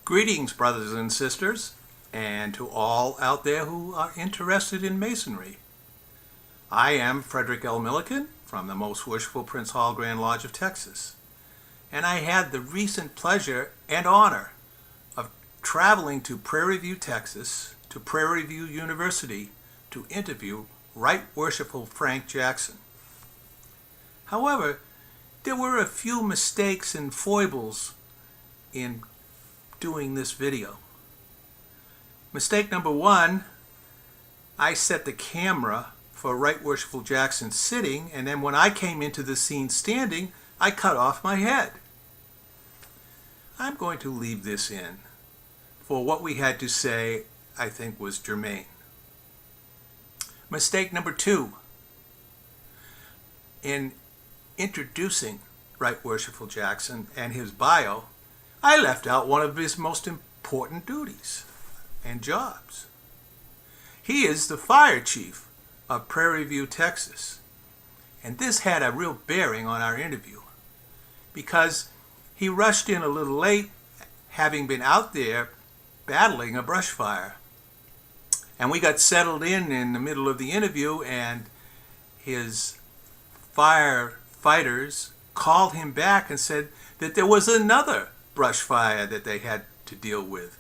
Greetings, brothers and sisters, and to all out there who are interested in Masonry. I am Frederick L. Milliken from the Most Worshipful Prince Hall Grand Lodge of Texas, and I had the recent pleasure and honor of traveling to Prairie View, Texas, to Prairie View University to interview Right Worshipful Frank Jackson. However, there were a few mistakes and foibles in doing this video. Mistake number one, I set the camera for Right Worshipful Jackson sitting, and then when I came into the scene standing, I cut off my head. I'm going to leave this in, for what we had to say I think was germane. Mistake number two, in introducing Right Worshipful Jackson and his bio, I left out one of his most important duties and jobs. He is the fire chief of Prairie View, Texas. And this had a real bearing on our interview because he rushed in a little late, having been out there battling a brush fire. And we got settled in the middle of the interview, and his firefighters called him back and said that there was another brush fire that they had to deal with.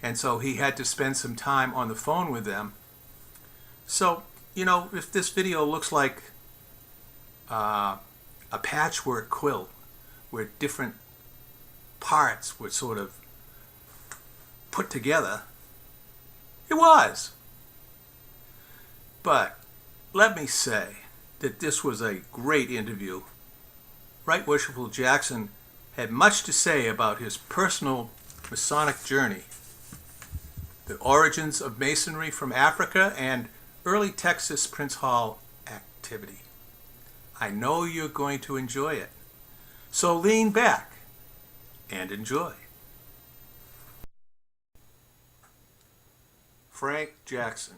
And so he had to spend some time on the phone with them. So, if this video looks like a patchwork quilt where different parts were sort of put together, it was. But let me say that this was a great interview. Right Worshipful Jackson had much to say about his personal Masonic journey, the origins of Masonry from Africa, and early Texas Prince Hall activity. I know you're going to enjoy it. So lean back and enjoy. Frank Jackson.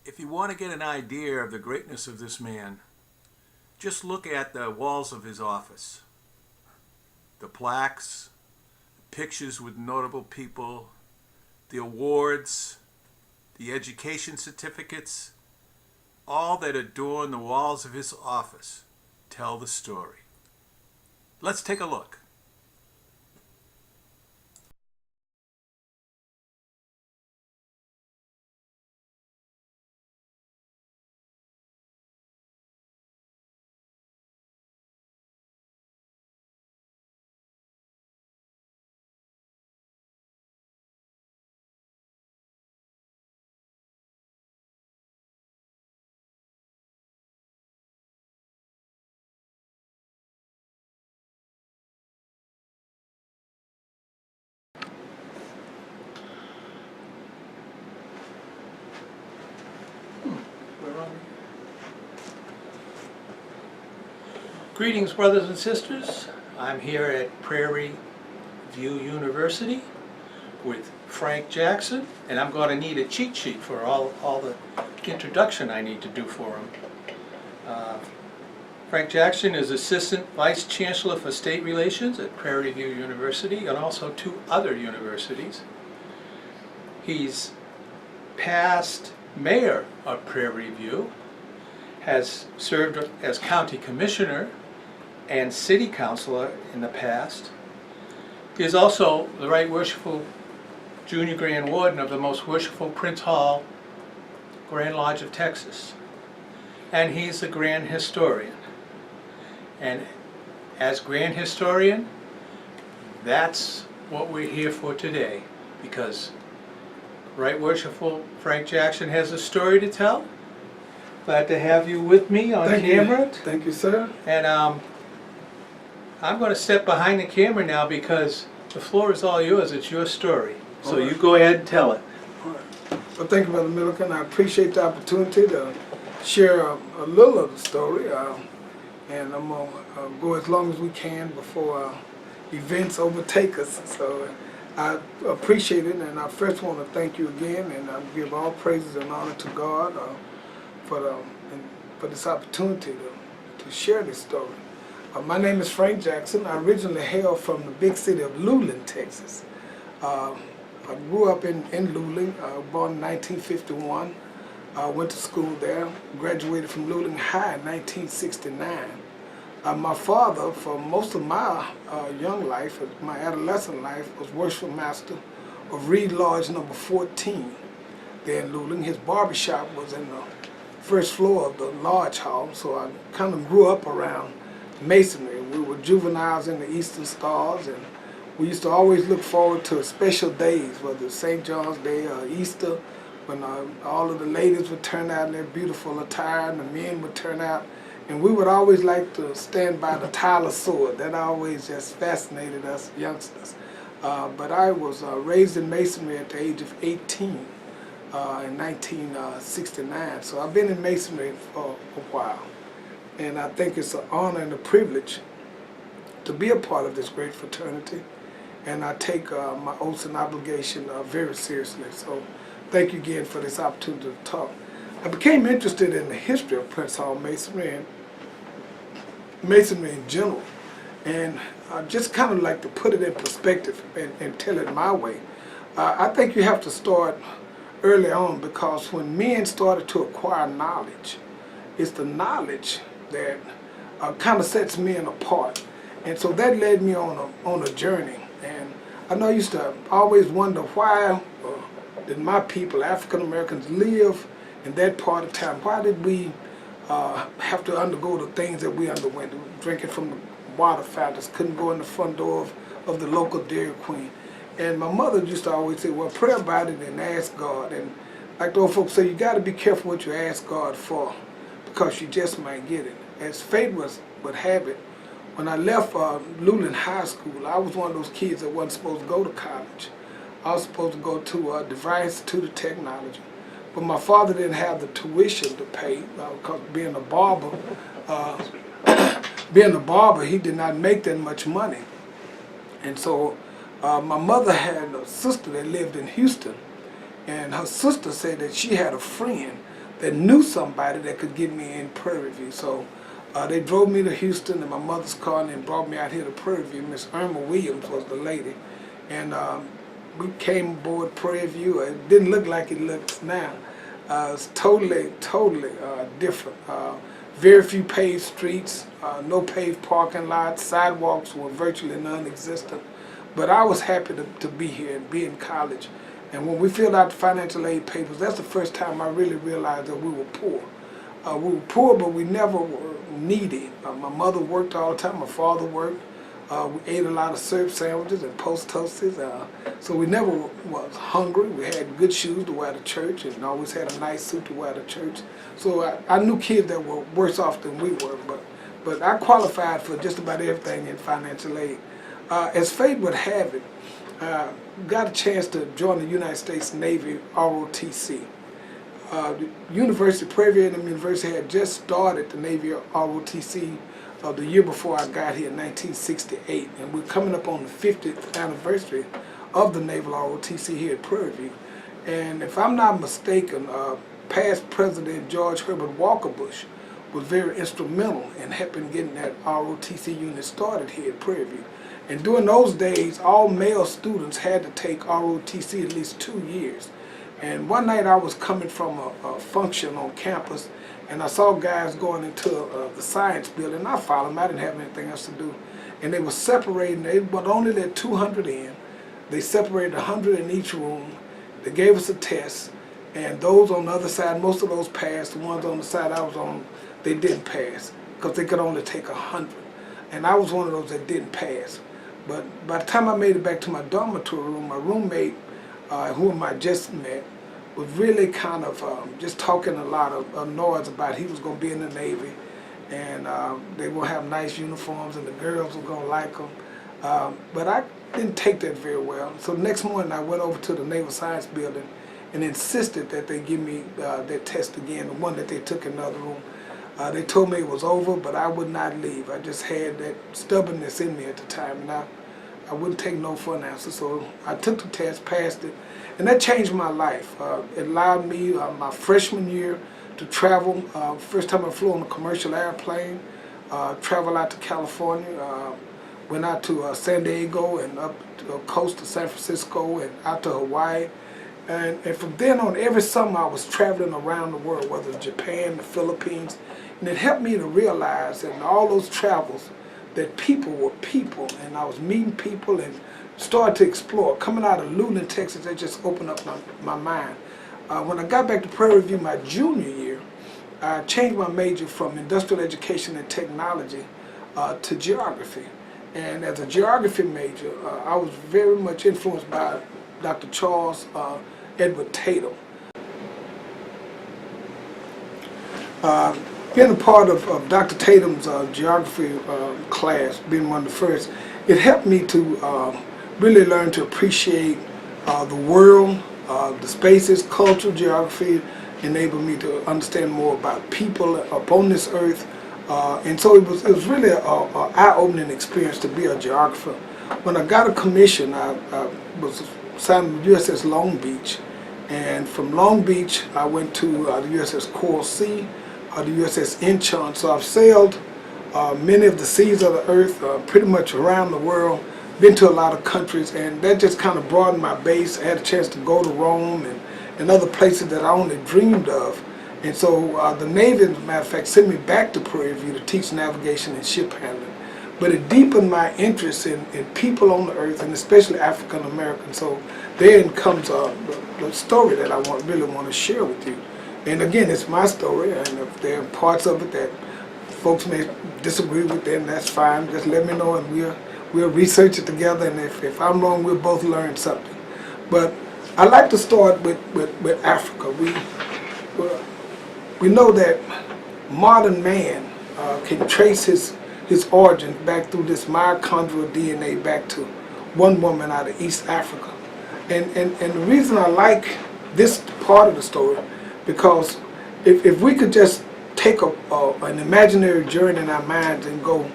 If you want to get an idea of the greatness of this man, just look at the walls of his office. The plaques, the pictures with notable people, the awards, the education certificates, all that adorn the walls of his office tell the story. Let's take a look. Greetings, brothers and sisters. I'm here at Prairie View University with Frank Jackson, and I'm going to need a cheat sheet for all the introduction I need to do for him. Frank Jackson is Assistant Vice Chancellor for State Relations at Prairie View University and also two other universities. He's past mayor of Prairie View, has served as county commissioner and city councilor in the past. He is also the Right Worshipful Junior Grand Warden of the Most Worshipful Prince Hall Grand Lodge of Texas. And he's a Grand Historian. And as Grand Historian, that's what we're here for today, because Right Worshipful Frank Jackson has a story to tell. Glad to have you with me on camera. Thank you, sir. And I'm going to step behind the camera now because the floor is all yours. It's your story. So you go ahead and tell it. All right. Well, thank you, Brother Milliken. I appreciate the opportunity to share a little of the story. And I'm going to go as long as we can before events overtake us. So I appreciate it, and I first want to thank you again, and I give all praises and honor to God for this opportunity to share this story. My name is Frank Jackson. I originally hail from the big city of Luling, Texas. Uh, I grew up in Luling, born in 1951. Went to school there, graduated from Luling High in 1969. My father, for most of my young life, my adolescent life, was worship master of Reed Lodge number 14 there in Luling. His barbershop was in the first floor of the lodge hall, so I kind of grew up around masonry. We were juveniles in the Eastern Stars, and we used to always look forward to special days, whether it's St. John's Day or Easter, when all of the ladies would turn out in their beautiful attire and the men would turn out. And we would always like to stand by the Tyler sword. That always just fascinated us youngsters. But I was raised in masonry at the age of 18 in 1969. So I've been in masonry for a while. And I think it's an honor and a privilege to be a part of this great fraternity. And I take my oaths and obligation very seriously. So thank you again for this opportunity to talk. I became interested in the history of Prince Hall Masonry and masonry in general, and I just kind of like to put it in perspective and tell it my way. I think you have to start early on, because when men started to acquire knowledge, it's the knowledge that kind of sets men apart, and so that led me on a journey. And I know I used to always wonder, why did my people, African Americans, live in that part of town? Why did we have to undergo the things that we underwent, drinking from the water fountains, couldn't go in the front door of the local Dairy Queen? And my mother used to always say, well, pray about it and ask God. And like the old folks say, you got to be careful what you ask God for, because you just might get it. As fate would have it, when I left Luling High School, I was one of those kids that wasn't supposed to go to college. I was supposed to go to DeVry Institute of Technology. But my father didn't have the tuition to pay, because being a barber, he did not make that much money. And so my mother had a sister that lived in Houston, and her sister said that she had a friend that knew somebody that could get me in Prairie View. So they drove me to Houston in my mother's car and then brought me out here to Prairie View. Miss Irma Williams was the lady. And we came aboard Prairie View. It didn't look like it looks now. It's totally different. Very few paved streets, no paved parking lots, sidewalks were virtually non-existent. But I was happy to be here and be in college. And when we filled out the financial aid papers, that's the first time I really realized that we were poor. We were poor, but we never were needy. My mother worked all the time, my father worked. We ate a lot of syrup sandwiches and post toasties, so we never was hungry. We had good shoes to wear to church and always had a nice suit to wear to church. So I knew kids that were worse off than we were, but I qualified for just about everything in financial aid. As fate would have it, got a chance to join the United States Navy ROTC. The University, Prairie View University had just started the Navy ROTC the year before I got here in 1968, and we're coming up on the 50th anniversary of the Naval ROTC here at Prairie View. And if I'm not mistaken, past President George Herbert Walker Bush was very instrumental in helping getting that ROTC unit started here at Prairie View. And during those days, all male students had to take ROTC at least 2 years. And one night I was coming from a function on campus, and I saw guys going into the science building. I followed them. I didn't have anything else to do. And they were separating. They would only let 200 in. They separated 100 in each room. They gave us a test. And those on the other side, most of those passed. The ones on the side I was on, they didn't pass, because they could only take 100. And I was one of those that didn't pass. But by the time I made it back to my dormitory room, my roommate, whom I just met, was really kind of just talking a lot of noise about he was going to be in the Navy, and they will have nice uniforms and the girls were going to like them. But I didn't take that very well. So the next morning I went over to the Naval Science Building and insisted that they give me that test again, the one that they took in the other room. They told me it was over, but I would not leave. I just had that stubbornness in me at the time, and I wouldn't take no for an answer. So I took the test, passed it, and that changed my life. It allowed me my freshman year to travel. First time I flew on a commercial airplane, travel out to California. went out to San Diego and up to the coast of San Francisco and out to Hawaii. And from then on, every summer I was traveling around the world, whether it's Japan, the Philippines, and it helped me to realize in all those travels that people were people, and I was meeting people and started to explore. Coming out of Colonial Texas, that just opened up my mind. When I got back to Prairie Review my junior year, I changed my major from industrial education and technology to geography. And as a geography major, I was very much influenced by Dr. Charles Edward Tatum. Being a part of Dr. Tatum's geography class, being one of the first, it helped me to really learn to appreciate the world, the spaces, culture, geography, enabled me to understand more about people upon this earth. And so it was really an eye-opening experience to be a geographer. When I got a commission, I was assigned to USS Long Beach. And from Long Beach, I went to the USS Coral Sea, the USS Incheon. So I've sailed many of the seas of the earth, pretty much around the world, been to a lot of countries, and that just kind of broadened my base. I had a chance to go to Rome and other places that I only dreamed of. And so the Navy, as a matter of fact, sent me back to Prairie View to teach navigation and ship handling. But it deepened my interest in people on the earth, and especially African Americans. So then comes the story that I really want to share with you. And again, it's my story, and if there are parts of it that folks may disagree with, then that's fine. Just let me know, and we'll research it together, and if I'm wrong, we'll both learn something. But I'd like to start with Africa. We know that modern man can trace his origins back through this mitochondrial DNA back to one woman out of East Africa. And the reason I like this part of the story, because if we could just take an imaginary journey in our minds and go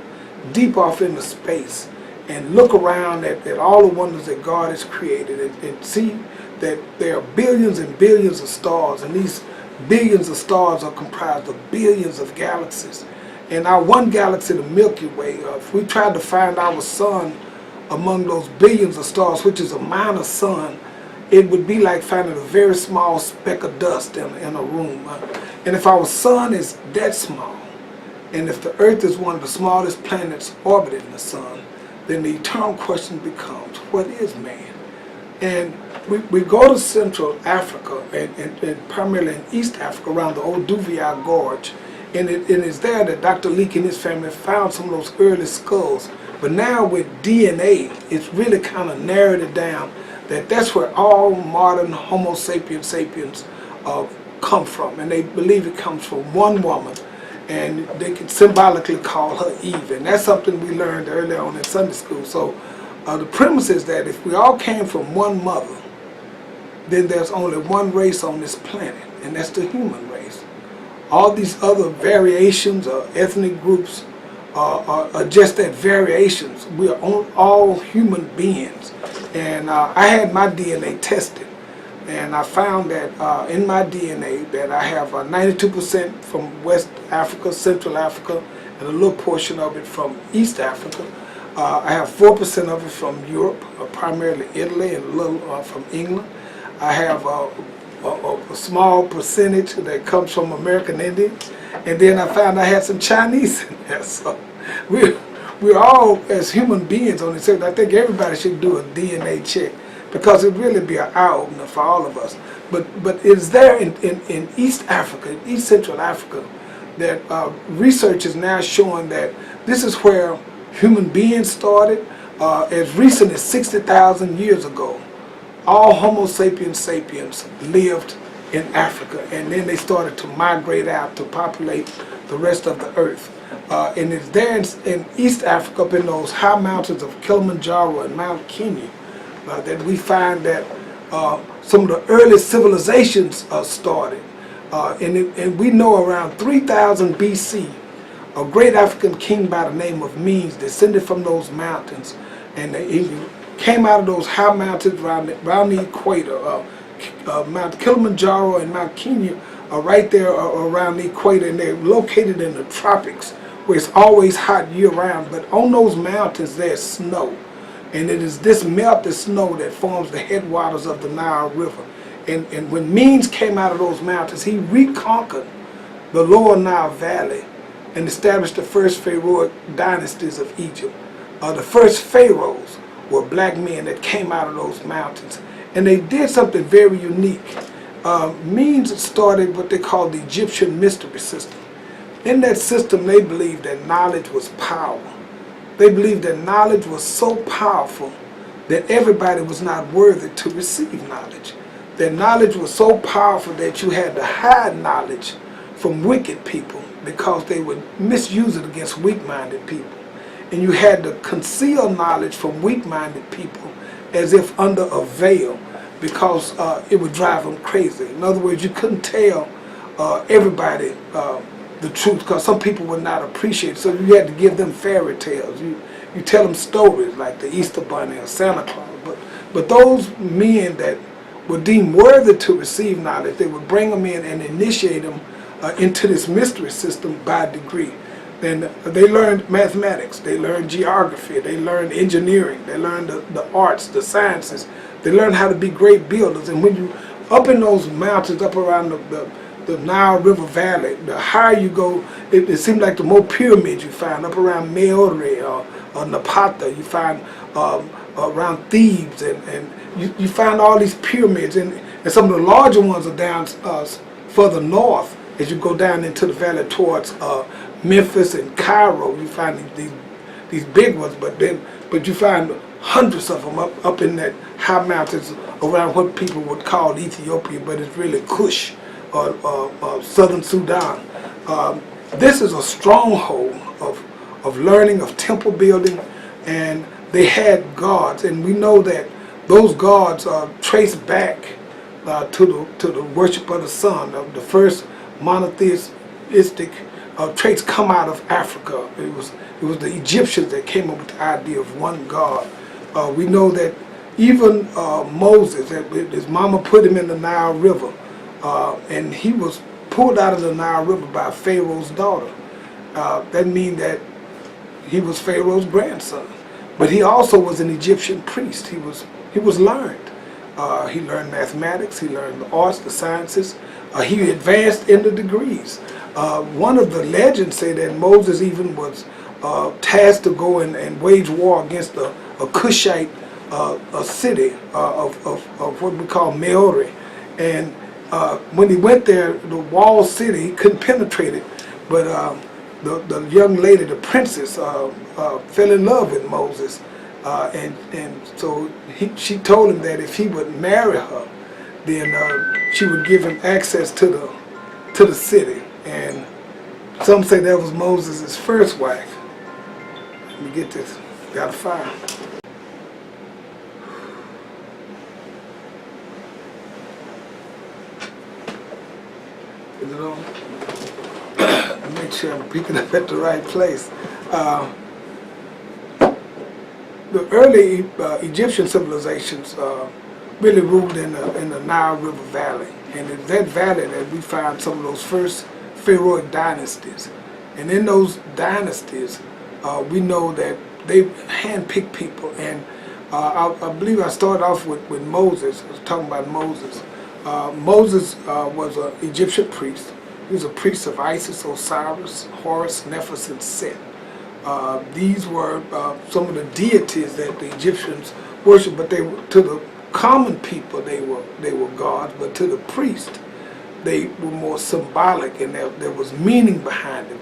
deep off into space and look around at all the wonders that God has created and see that there are billions and billions of stars, and these billions of stars are comprised of billions of galaxies. And our one galaxy, the Milky Way, if we tried to find our sun among those billions of stars, which is a minor sun, it would be like finding a very small speck of dust in a room. And if our sun is that small, and if the Earth is one of the smallest planets orbiting the sun, then the eternal question becomes, what is man? And we go to Central Africa and primarily in East Africa around the old Duvia Gorge, and it is there that Dr. Leake and his family found some of those early skulls. But now with DNA, it's really kind of narrowed it down that that's where all modern Homo sapiens sapiens come from, and they believe it comes from one woman, and they can symbolically call her Eve, and that's something we learned early on in Sunday school. So the premise is that if we all came from one mother, then there's only one race on this planet, and that's the human race. All these other variations or ethnic groups are just that, variations. We are all human beings. And I had my DNA tested, and I found that in my DNA that I have 92% from West Africa, Central Africa, and a little portion of it from East Africa. I have 4% of it from Europe, primarily Italy, and a little from England. I have a small percentage that comes from American Indians, and then I found I had some Chinese in there. So we're all, as human beings on this earth, I think everybody should do a DNA check, because it really be an eye-opener for all of us. But it's there in East Africa, East Central Africa, that research is now showing that this is where human beings started. As recent as 60,000 years ago, all Homo sapiens sapiens lived in Africa, and then they started to migrate out to populate the rest of the earth. And it's there in East Africa, up in those high mountains of Kilimanjaro and Mount Kenya, that we find that some of the early civilizations started. And we know around 3000 BC, a great African king by the name of Menes descended from those mountains, and he came out of those high mountains around the equator. Mount Kilimanjaro and Mount Kenya are right there around the equator, and they're located in the tropics, where it's always hot year round, but on those mountains there's snow. And it is this melted snow that forms the headwaters of the Nile River. And when Menes came out of those mountains, he reconquered the lower Nile Valley and established the first pharaohic dynasties of Egypt. The first pharaohs were black men that came out of those mountains. And they did something very unique. Menes started what they call the Egyptian mystery system. In that system, they believed that knowledge was power. They believed that knowledge was so powerful that everybody was not worthy to receive knowledge. That knowledge was so powerful that you had to hide knowledge from wicked people because they would misuse it against weak-minded people. And you had to conceal knowledge from weak-minded people as if under a veil because it would drive them crazy. In other words, you couldn't tell everybody the truth because some people would not appreciate it. So you had to give them fairy tales. You tell them stories like the Easter Bunny or Santa Claus. But those men that were deemed worthy to receive knowledge, they would bring them in and initiate them into this mystery system by degree. Then they learned mathematics, they learned geography, they learned engineering, they learned the arts, the sciences. They learned how to be great builders. And when you up in those mountains, up around the Nile River Valley, the higher you go, it seems like the more pyramids you find. Up around Meore or Napata, you find around Thebes, and you find all these pyramids. And some of the larger ones are down further north as you go down into the valley towards Memphis and Cairo. You find these big ones, but you find hundreds of them up in that high mountains around what people would call Ethiopia, but it's really Kush or southern Sudan. This is a stronghold of learning, of temple building, and they had gods, and we know that those gods are traced back to the worship of the sun. The first monotheistic traits come out of Africa. It was the Egyptians that came up with the idea of one God. We know that even Moses, his mama put him in the Nile River, and he was pulled out of the Nile River by Pharaoh's daughter. That means that he was Pharaoh's grandson. But he also was an Egyptian priest. He was learned. He learned mathematics, he learned the arts, the sciences. He advanced in the degrees. One of the legends say that Moses even was tasked to go and wage war against a Cushite city of what we call Meore. And when he went there, the walled city, he couldn't penetrate it. But the young lady, the princess, fell in love with Moses. And so she told him that if he would marry her, then she would give him access to the city. And some say that was Moses' first wife. Let me get this. Got a fire. Is it on? Make sure I'm picking up at the right place. The early Egyptian civilizations really ruled in the Nile River Valley. And it's that valley that we find some of those first pharaohic dynasties. And in those dynasties, we know that they handpicked people. And I believe I started off with Moses. I was talking about Moses. Moses was an Egyptian priest. He was a priest of Isis, Osiris, Horus, Nephthys, and Set. These were some of the deities that the Egyptians worshipped, but to the common people they were gods, but to the priest they were more symbolic, and there was meaning behind it.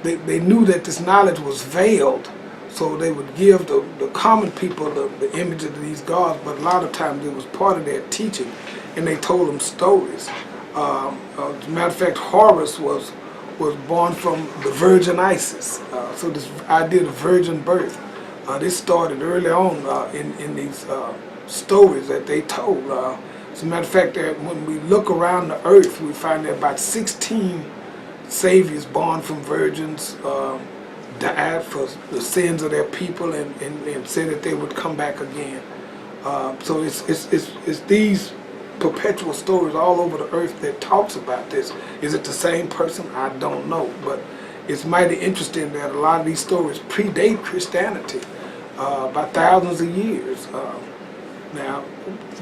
They knew that this knowledge was veiled, so they would give the common people the image of these gods, but a lot of times it was part of their teaching, and they told them stories. As a matter of fact, Horus was born from the Virgin Isis. So this idea of virgin birth, this started early on in these stories that they told. As a matter of fact, when we look around the earth, we find that about 16 saviors born from virgins died for the sins of their people and said that they would come back again. So it's these perpetual stories all over the earth that talks about this. Is it the same person? I don't know, but it's mighty interesting that a lot of these stories predate Christianity by thousands of years. Now,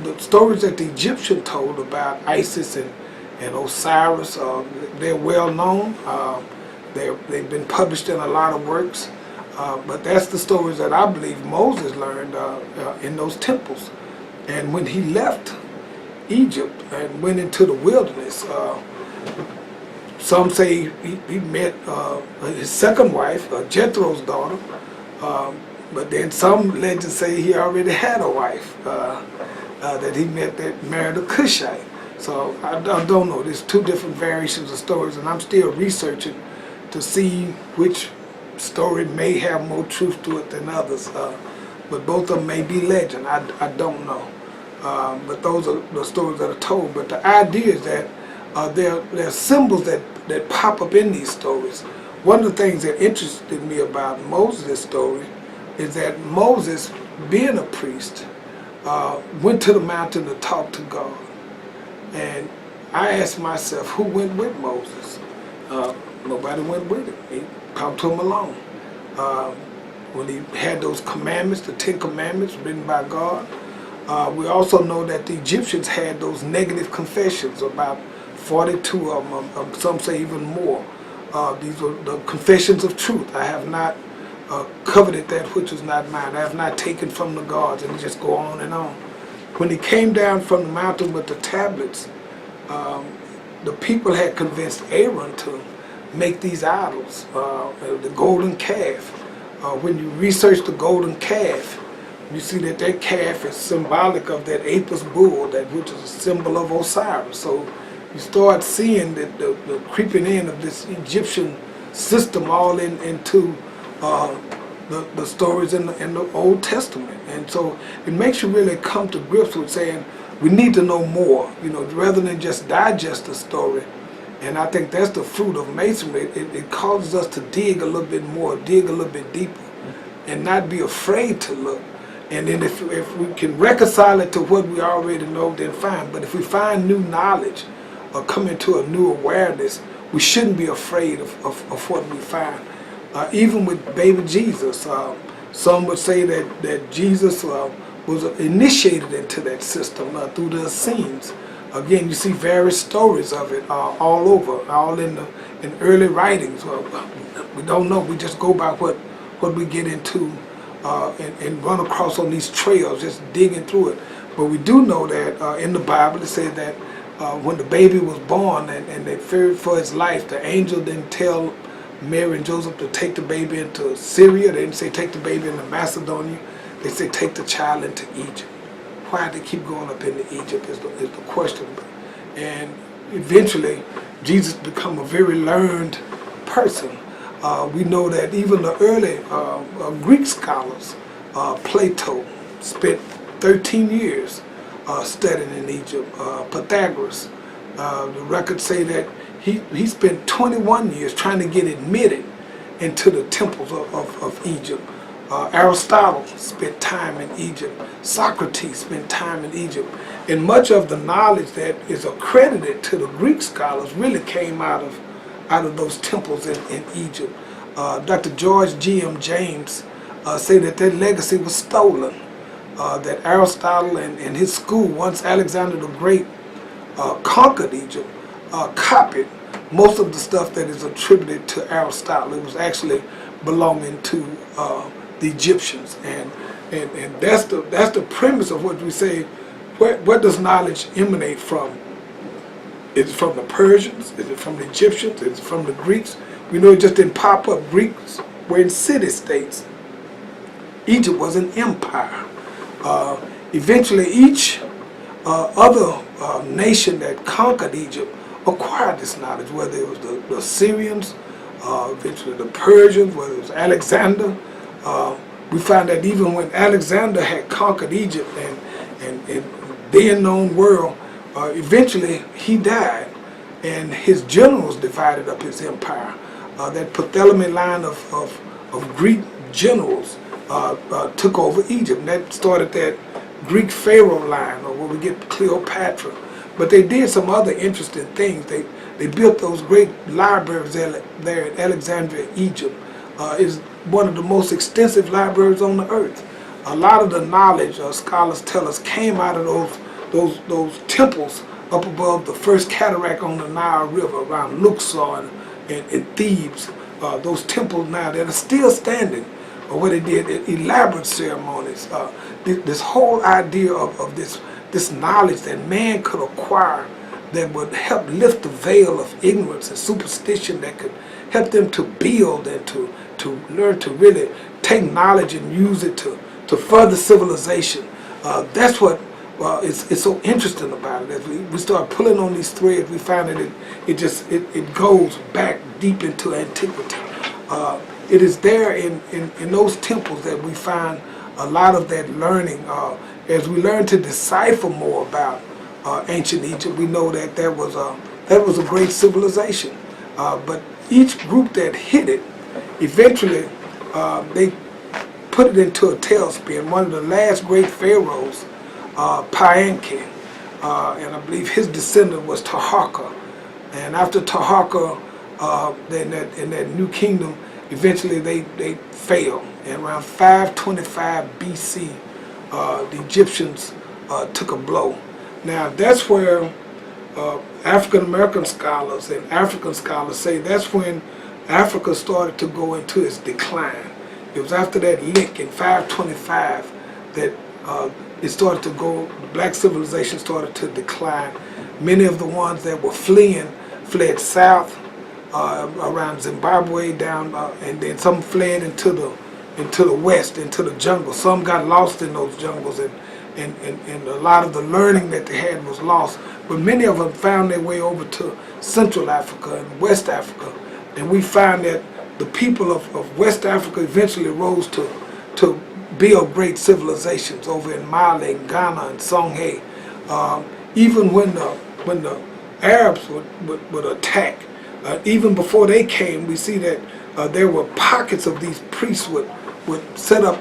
the stories that the Egyptian told about Isis and Osiris, they're well known. They've been published in a lot of works. But that's the stories that I believe Moses learned in those temples. And when he left Egypt and went into the wilderness, some say he met his second wife, Jethro's daughter, but then some legends say he already had a wife that he met that married a Cushite. So I don't know. There's two different variations of stories, and I'm still researching to see which story may have more truth to it than others. But both of them may be legend. I don't know. But those are the stories that are told. But the idea is that there are symbols that pop up in these stories. One of the things that interested me about Moses' story is that Moses, being a priest, went to the mountain to talk to God. And I asked myself, who went with Moses? Nobody went with him. He talked to him alone. When he had those commandments, the 10 Commandments written by God, we also know that the Egyptians had those negative confessions, about 42 of them, some say even more. These were the confessions of truth. I have not coveted that which was not mine. I have not taken from the gods, and just go on and on. When he came down from the mountain with the tablets, the people had convinced Aaron to make these idols, the golden calf. When you research the golden calf, you see that that calf is symbolic of that Apis bull, that which is a symbol of Osiris. So you start seeing that the creeping in of this Egyptian system all into the stories in the Old Testament. And so it makes you really come to grips with saying we need to know more, rather than just digest the story. And I think that's the fruit of Masonry. It causes us to dig a little bit more, dig a little bit deeper, and not be afraid to look. And then if we can reconcile it to what we already know, then fine. But if we find new knowledge or come into a new awareness, we shouldn't be afraid of what we find. Even with baby Jesus, some would say that Jesus was initiated into that system through the Essenes. Again, you see various stories of it all over, all in early writings. We don't know. We just go by what we get into and run across on these trails, just digging through it. But we do know that in the Bible it said that when the baby was born and they feared for his life, the angel didn't tell Mary and Joseph to take the baby into Syria. They didn't say take the baby into Macedonia. They said take the child into Egypt. Why did they keep going up into Egypt is the question. And eventually, Jesus became a very learned person. We know that even the early Greek scholars, Plato, spent 13 years studying in Egypt. Pythagoras, the records say that he spent 21 years trying to get admitted into the temples of Egypt. Aristotle spent time in Egypt. Socrates spent time in Egypt. And much of the knowledge that is accredited to the Greek scholars really came out of those temples in Egypt. Dr. George G.M. James said that legacy was stolen. That Aristotle and his school, once Alexander the Great conquered Egypt, copied most of the stuff that is attributed to Aristotle. It was actually belonging to the Egyptians, and that's the premise of what we say. Where does knowledge emanate from? Is it from the Persians? Is it from the Egyptians? Is it from the Greeks? We know it just didn't pop up. Greeks were in city-states. Egypt was an empire. Eventually, each other nation that conquered Egypt acquired this knowledge, whether it was the Syrians, eventually the Persians, whether it was Alexander. We find that even when Alexander had conquered Egypt and then known world, eventually he died, and his generals divided up his empire. That Ptolemaic line of Greek generals took over Egypt, and that started that Greek Pharaoh line, or where we get Cleopatra. But they did some other interesting things. They they built those great libraries there at Alexandria, Egypt. Is one of the most extensive libraries on the earth. A lot of the knowledge, scholars tell us, came out of those temples up above the first cataract on the Nile River around Luxor and Thebes. Those temples now that are still standing, where they did elaborate ceremonies. This whole idea of this knowledge that man could acquire that would help lift the veil of ignorance and superstition, that could help them to build and to learn to really take knowledge and use it to further civilization. That's what it's so interesting about it. As we start pulling on these threads, we find that it goes back deep into antiquity. It is there in those temples that we find a lot of that learning. As we learn to decipher more about ancient Egypt, we know that that was a great civilization. But each group that hit it, eventually they put it into a tailspin. One of the last great pharaohs, Paenke, and I believe his descendant was Taharqa. And after Taharqa, in that new kingdom, eventually they fell. And around 525 BC, the Egyptians took a blow. Now that's where African American scholars and African scholars say that's when Africa started to go into its decline. It was after that lick in 525 that it started to go, black civilization started to decline. Many of the ones that were fleeing fled south around Zimbabwe down, and then some fled into the west, into the jungle. Some got lost in those jungles, and a lot of the learning that they had was lost. But many of them found their way over to Central Africa and West Africa. And we find that the people of West Africa eventually rose to build great civilizations over in Mali, Ghana, and Songhai. Even when the Arabs would attack, even before they came, we see that there were pockets of these priests would set up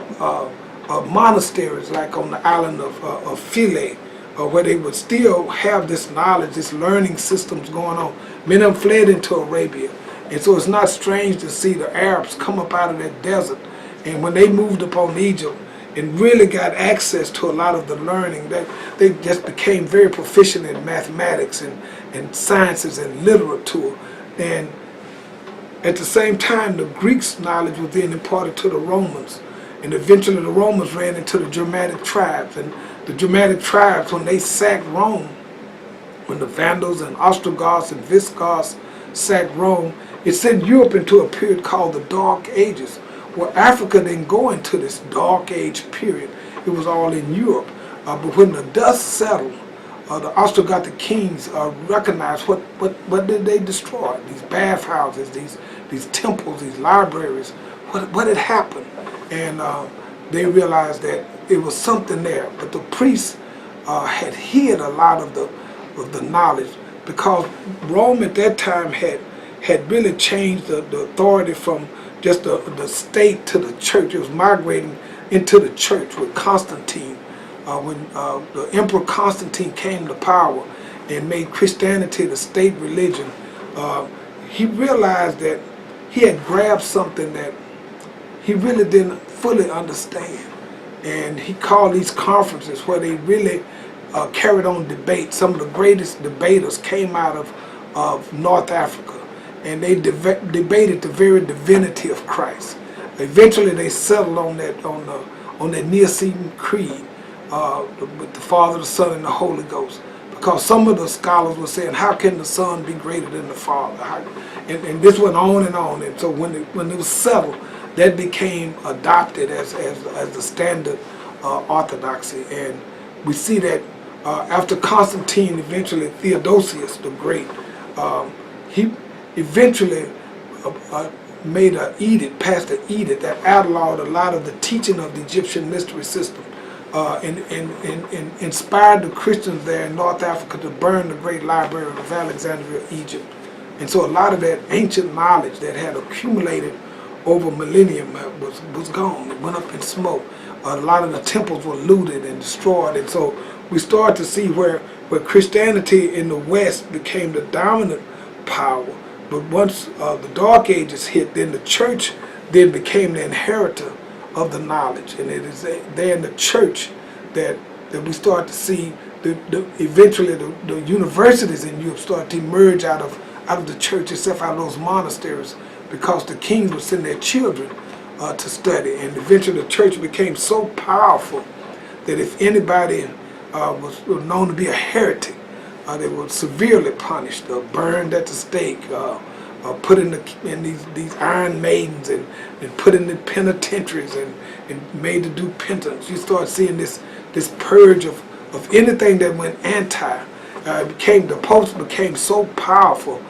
monasteries, like on the island of Philae, where they would still have this knowledge, this learning systems going on. Many of them fled into Arabia. And so it's not strange to see the Arabs come up out of that desert. And when they moved upon Egypt and really got access to a lot of the learning, they just became very proficient in mathematics and sciences and literature. And at the same time, the Greeks' knowledge was then imparted to the Romans. And eventually the Romans ran into the Germanic tribes. And the Germanic tribes, when they sacked Rome, when the Vandals and Ostrogoths and Visigoths sacked Rome, it sent Europe into a period called the Dark Ages, where Africa didn't go into this Dark Age period. It was all in Europe. But when the dust settled, the Ostrogothic kings recognized what did they destroy? These bathhouses, these temples, these libraries. What had happened? And they realized that it was something there. But the priests had hid a lot of the knowledge, because Rome at that time had really changed the authority from just the state to the church. It was migrating into the church with Constantine. When the Emperor Constantine came to power and made Christianity the state religion, he realized that he had grabbed something that he really didn't fully understand. And he called these conferences where they really carried on debate. Some of the greatest debaters came out of North Africa, and they debated the very divinity of Christ. Eventually they settled on that Nicene Creed, with the Father, the Son, and the Holy Ghost. Because some of the scholars were saying, how can the Son be greater than the Father? And this went on and on. And so when it was settled, that became adopted as the standard orthodoxy. And we see that after Constantine, eventually Theodosius the Great, he eventually made an edict, passed an edict that outlawed a lot of the teaching of the Egyptian mystery system, and inspired the Christians there in North Africa to burn the great library of Alexandria, Egypt. And so a lot of that ancient knowledge that had accumulated over millennium was gone. It went up in smoke. A lot of the temples were looted and destroyed. And so we start to see where Christianity in the West became the dominant power. But once the Dark Ages hit, then the church then became the inheritor of the knowledge. And it is there in the church that we start to see eventually the universities in Europe start to emerge out of the church itself, out of those monasteries, because the kings would send their children to study. And eventually the church became so powerful that if anybody was known to be a heretic, they were severely punished, burned at the stake, put in these iron maidens, and put in the penitentiaries, and made to do penance. You start seeing this purge of anything that went anti. The popes became so powerful.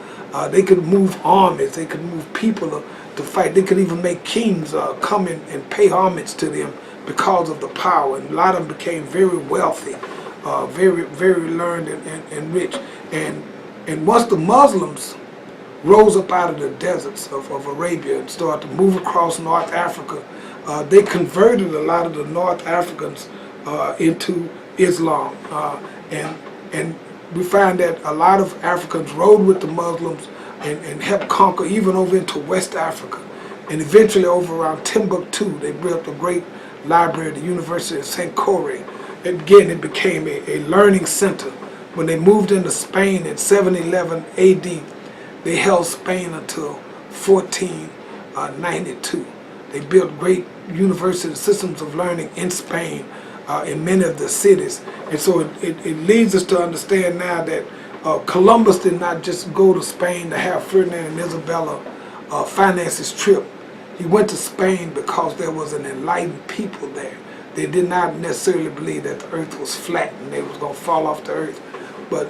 They could move armies, they could move people to fight. They could even make kings come in and pay homage to them because of the power. And a lot of them became very wealthy, very, very learned and rich. And once the Muslims rose up out of the deserts of Arabia and started to move across North Africa, they converted a lot of the North Africans into Islam. And we find that a lot of Africans rode with the Muslims and helped conquer even over into West Africa. And eventually over around Timbuktu, they built a great library at the University of St. Corey. Again, it became a learning center. When they moved into Spain in 711 AD, they held Spain until 1492. They built great university systems of learning in Spain, in many of the cities. And so it leads us to understand now that Columbus did not just go to Spain to have Ferdinand and Isabella finance his trip. He went to Spain because there was an enlightened people there. They did not necessarily believe that the earth was flat and they was going to fall off the earth. But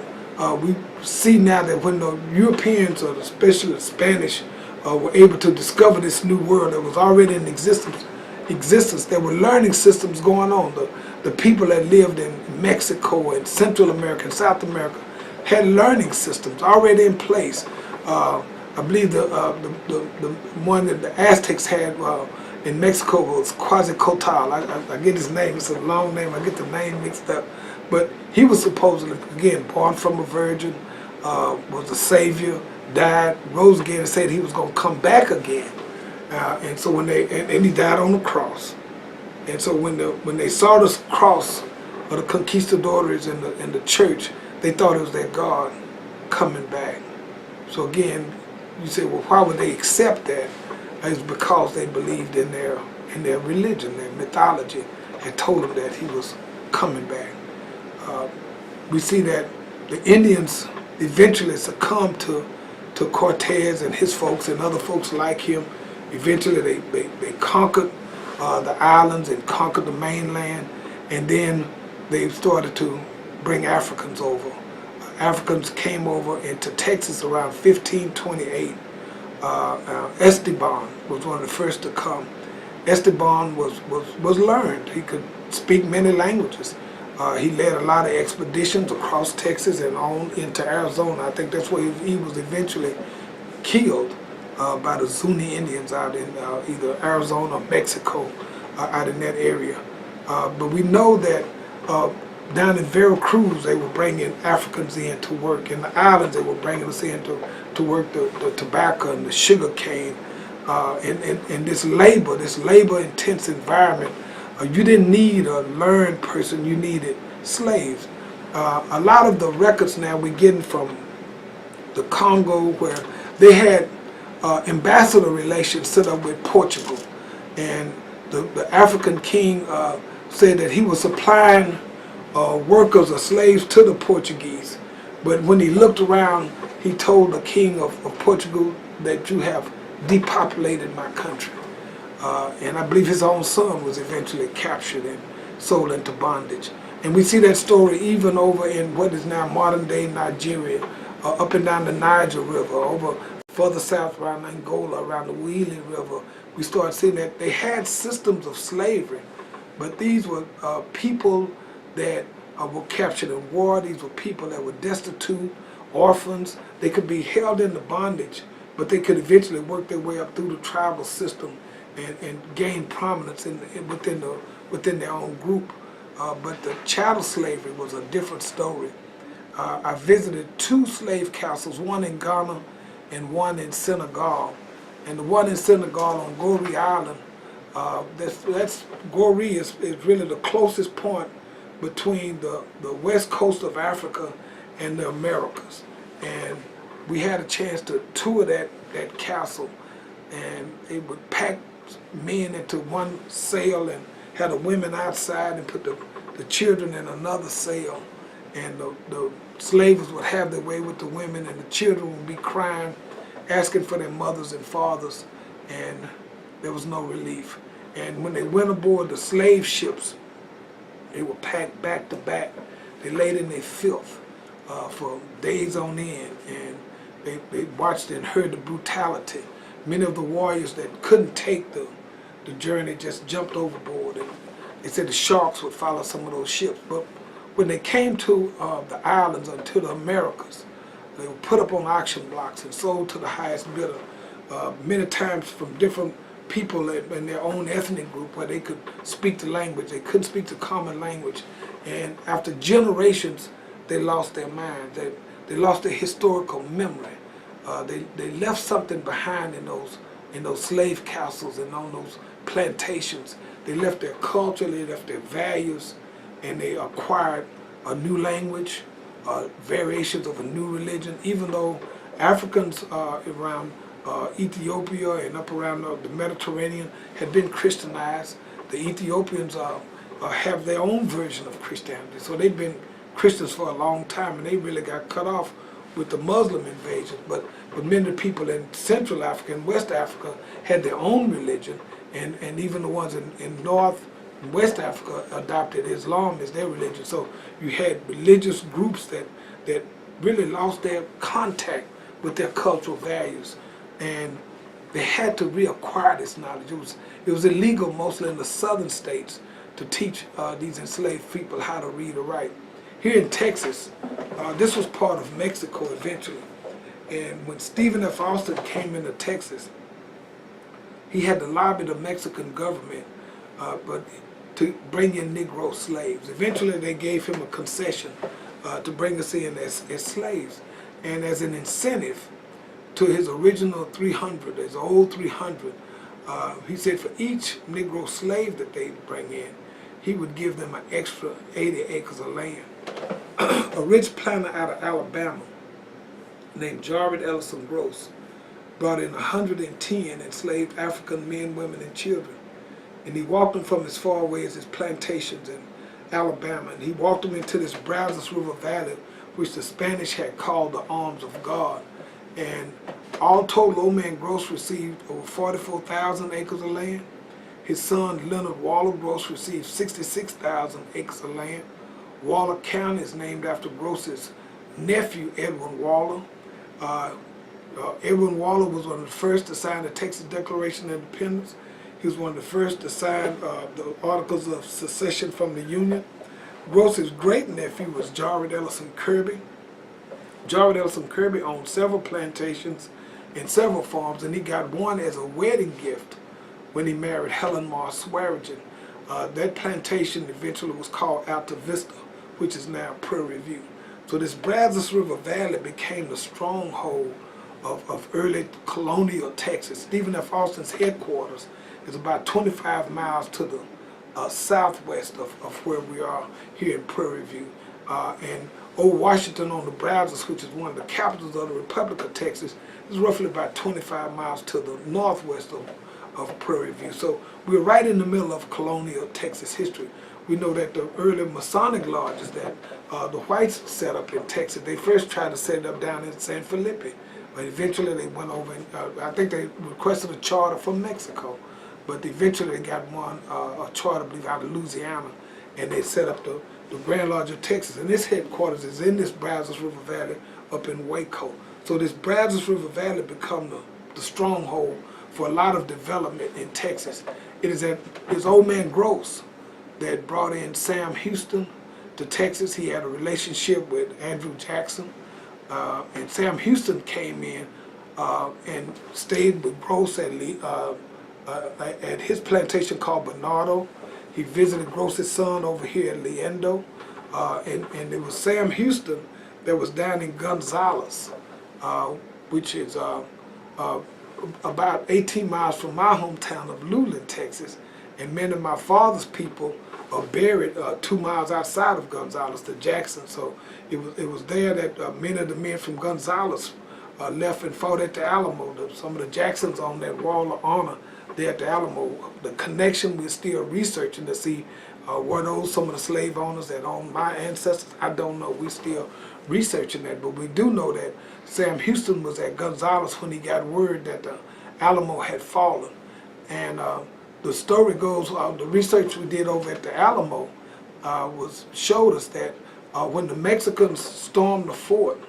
we see now that when the Europeans, or especially the Spanish, were able to discover this new world that was already in existence, there were learning systems going on. The people that lived in Mexico and Central America and South America had learning systems already in place. I believe the one that the Aztecs had in Mexico was Quetzalcoatl. I get his name, it's a long name, I get the name mixed up. But he was supposedly, again, born from a virgin, was a savior, died, rose again, and said he was going to come back again. And so when and he died on the cross. And so when they saw this cross of the conquistadors in the church, they thought it was their God coming back. So again, you say, well, why would they accept that? It's because they believed in their religion, their mythology had told them that he was coming back. We see that the Indians eventually succumbed to Cortez and his folks and other folks like him. Eventually they conquered the islands and conquered the mainland, and then they started to bring Africans over. Africans came over into Texas around 1528. Esteban was one of the first to come. Esteban was learned. He could speak many languages. He led a lot of expeditions across Texas and on into Arizona. I think that's where he was eventually killed by the Zuni Indians out in either Arizona or Mexico, out in that area. But we know that down in Veracruz, they were bringing Africans in to work. In the islands, they were bringing us in to work the tobacco and the sugar cane. And this labor-intense environment, you didn't need a learned person, you needed slaves. A lot of the records now we're getting from the Congo, where they had ambassador relations set up with Portugal. And the African king said that he was supplying workers or slaves to the Portuguese. But when he looked around, he told the king of Portugal that you have depopulated my country. And I believe his own son was eventually captured and sold into bondage. And we see that story even over in what is now modern day Nigeria, up and down the Niger River, over further south around Angola, around the Wheeling River. We start seeing that they had systems of slavery, but these were people that were captured in war. These were people that were destitute, orphans. They could be held into bondage, but they could eventually work their way up through the tribal system and gain prominence within their own group. But the chattel slavery was a different story. I visited 2 slave castles, one in Ghana and one in Senegal. And the one in Senegal on Gorée Island, that's Gorée is really the closest point between the west coast of Africa and the Americas. And we had a chance to tour that castle, and they would pack men into one cell and had the women outside and put the children in another cell. And the slaves would have their way with the women, and the children would be crying, asking for their mothers and fathers, and there was no relief. And when they went aboard the slave ships, they were packed back to back. They laid in their filth for days on end, and they watched and heard the brutality. Many of the warriors that couldn't take the journey just jumped overboard, and they said the sharks would follow some of those ships. But when they came to the islands or to the Americas, they were put up on auction blocks and sold to the highest bidder, many times from different people in their own ethnic group where they could speak the language. They couldn't speak the common language. And after generations, they lost their mind. They lost their historical memory. They left something behind in those slave castles and on those plantations. They left their culture, they left their values, and they acquired a new language, variations of a new religion. Even though Africans around Ethiopia and up around the Mediterranean had been Christianized, the Ethiopians have their own version of Christianity. So they've been Christians for a long time, and they really got cut off with the Muslim invasion. But many of the people in Central Africa and West Africa had their own religion, and even the ones in North and West Africa adopted Islam as their religion. So you had religious groups that really lost their contact with their cultural values, and they had to reacquire this knowledge. It was illegal mostly in the southern states to teach these enslaved people how to read or write. Here in Texas, this was part of Mexico eventually. And when Stephen F. Austin came into Texas, he had to lobby the Mexican government but to bring in Negro slaves. Eventually they gave him a concession to bring us in as slaves. And as an incentive to his original 300, his old 300, he said for each Negro slave that they bring in, he would give them an extra 80 acres of land. A rich planter out of Alabama named Jarvis Ellison Gross brought in 110 enslaved African men, women, and children. And he walked them from as far away as his plantations in Alabama. And he walked them into this Brazos River Valley, which the Spanish had called the Arms of God. And all told, old man Gross received over 44,000 acres of land. His son, Leonard Waller Gross, received 66,000 acres of land. Waller County is named after Gross's nephew, Edwin Waller. Edwin Waller was one of the first to sign the Texas Declaration of Independence. He was one of the first to sign the Articles of Secession from the Union. Gross's great-nephew was Jarvis Ellison Kirby. Jarvis Ellison Kirby owned several plantations and several farms, and he got one as a wedding gift when he married Helen Mar Swearingen. That plantation eventually was called Alta Vista, which is now Prairie View. So this Brazos River Valley became the stronghold of early colonial Texas. Stephen F. Austin's headquarters is about 25 miles to the southwest of where we are here in Prairie View. And Old Washington on the Brazos, which is one of the capitals of the Republic of Texas, is roughly about 25 miles to the northwest of Prairie View. So we're right in the middle of colonial Texas history. We know that the early Masonic lodges that the whites set up in Texas, they first tried to set it up down in San Felipe, but eventually they went over and I think they requested a charter from Mexico, but eventually they got one, a charter, I believe, out of Louisiana, and they set up the Grand Lodge of Texas. And this headquarters is in this Brazos River Valley up in Waco. So this Brazos River Valley become the stronghold for a lot of development in Texas. It is at his old man Gross that brought in Sam Houston to Texas. He had a relationship with Andrew Jackson. And Sam Houston came in and stayed with Gross at his plantation called Bernardo. He visited Gross's son over here at Leendo. And it was Sam Houston that was down in Gonzales, which is about 18 miles from my hometown of Luling, Texas. And many of my father's people are buried 2 miles outside of Gonzales, the Jackson. So it was there that many of the men from Gonzales left and fought at the Alamo. Some of the Jacksons on that wall of honor there at the Alamo. The connection we're still researching to see were those some of the slave owners that owned my ancestors. I don't know. We're still researching that, but we do know that Sam Houston was at Gonzales when he got word that the Alamo had fallen. And the story goes, the research we did over at the Alamo showed us that when the Mexicans stormed the fort,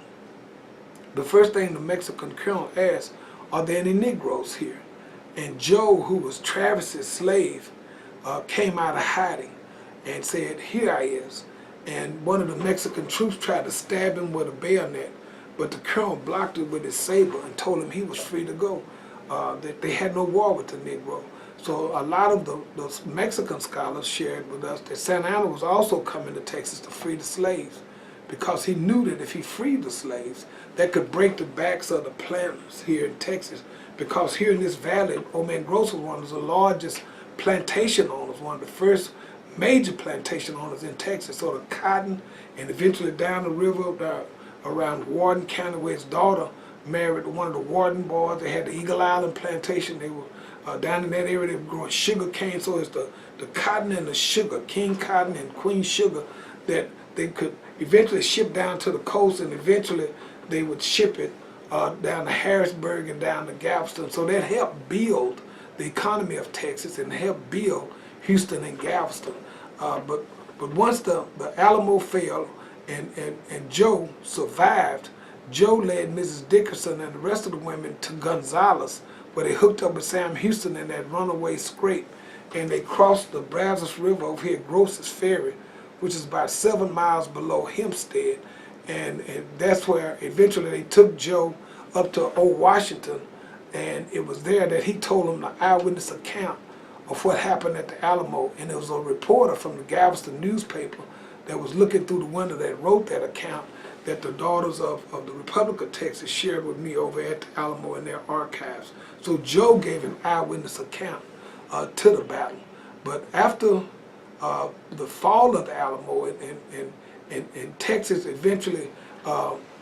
the first thing the Mexican colonel asked, are there any Negroes here? And Joe, who was Travis's slave, came out of hiding and said, here I is. And one of the Mexican troops tried to stab him with a bayonet, but the colonel blocked it with his saber and told him he was free to go, that they had no war with the Negro. So a lot of those Mexican scholars shared with us that Santa Anna was also coming to Texas to free the slaves, because he knew that if he freed the slaves, that could break the backs of the planters here in Texas. Because here in this valley, Old Man Gross was one of the largest plantation owners, one of the first major plantation owners in Texas. So the cotton, and eventually down the river around Warden County, where his daughter married one of the Warden boys. They had the Eagle Island plantation. They were down in that area. They were growing sugar cane. So it's the cotton and the sugar, king cotton and queen sugar, that they could eventually ship down to the coast, and eventually they would ship it down to Harrisburg and down to Galveston. So that helped build the economy of Texas and helped build Houston and Galveston. But once the Alamo fell and Joe survived, Joe led Mrs. Dickerson and the rest of the women to Gonzales, where they hooked up with Sam Houston in that runaway scrape, and they crossed the Brazos River over here at Gross's Ferry, which is about 7 miles below Hempstead. And that's where eventually they took Joe up to Old Washington, and it was there that he told them the eyewitness account of what happened at the Alamo. And there was a reporter from the Galveston newspaper that was looking through the window that wrote that account that the Daughters of the Republic of Texas shared with me over at the Alamo in their archives. So Joe gave an eyewitness account to the battle. But after the fall of the Alamo in Texas, eventually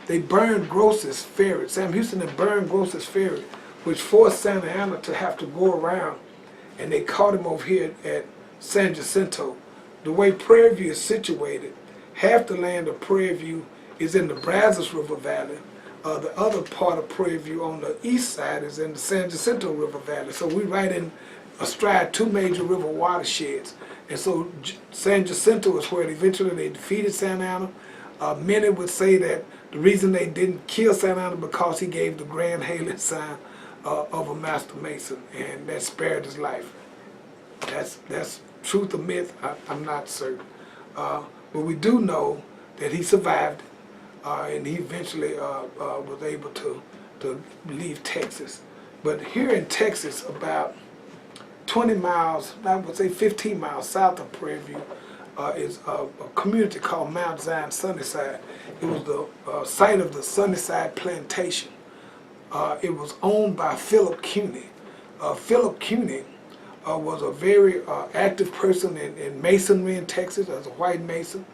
they burned Gross's Ferry. Sam Houston had burned Gross's Ferry, which forced Santa Anna to have to go around, and they caught him over here at San Jacinto. The way Prairie View is situated, half the land of Prairie View is in the Brazos River Valley. The other part of Prairie View on the east side is in the San Jacinto River Valley. So we're right in astride two major river watersheds. And so San Jacinto is where eventually they defeated Santa Anna. Many would say that the reason they didn't kill Santa Anna because he gave the grand hailing sign of a master mason, and that spared his life. That's truth or myth, I'm not certain. But we do know that he survived, and he eventually was able to leave Texas. But here in Texas, about 20 miles, I would say 15 miles south of Prairie View, is a community called Mount Zion Sunnyside. It was the site of the Sunnyside Plantation. It was owned by Philip Cuny. Philip Cuny was a very active person in masonry in Texas as a white mason.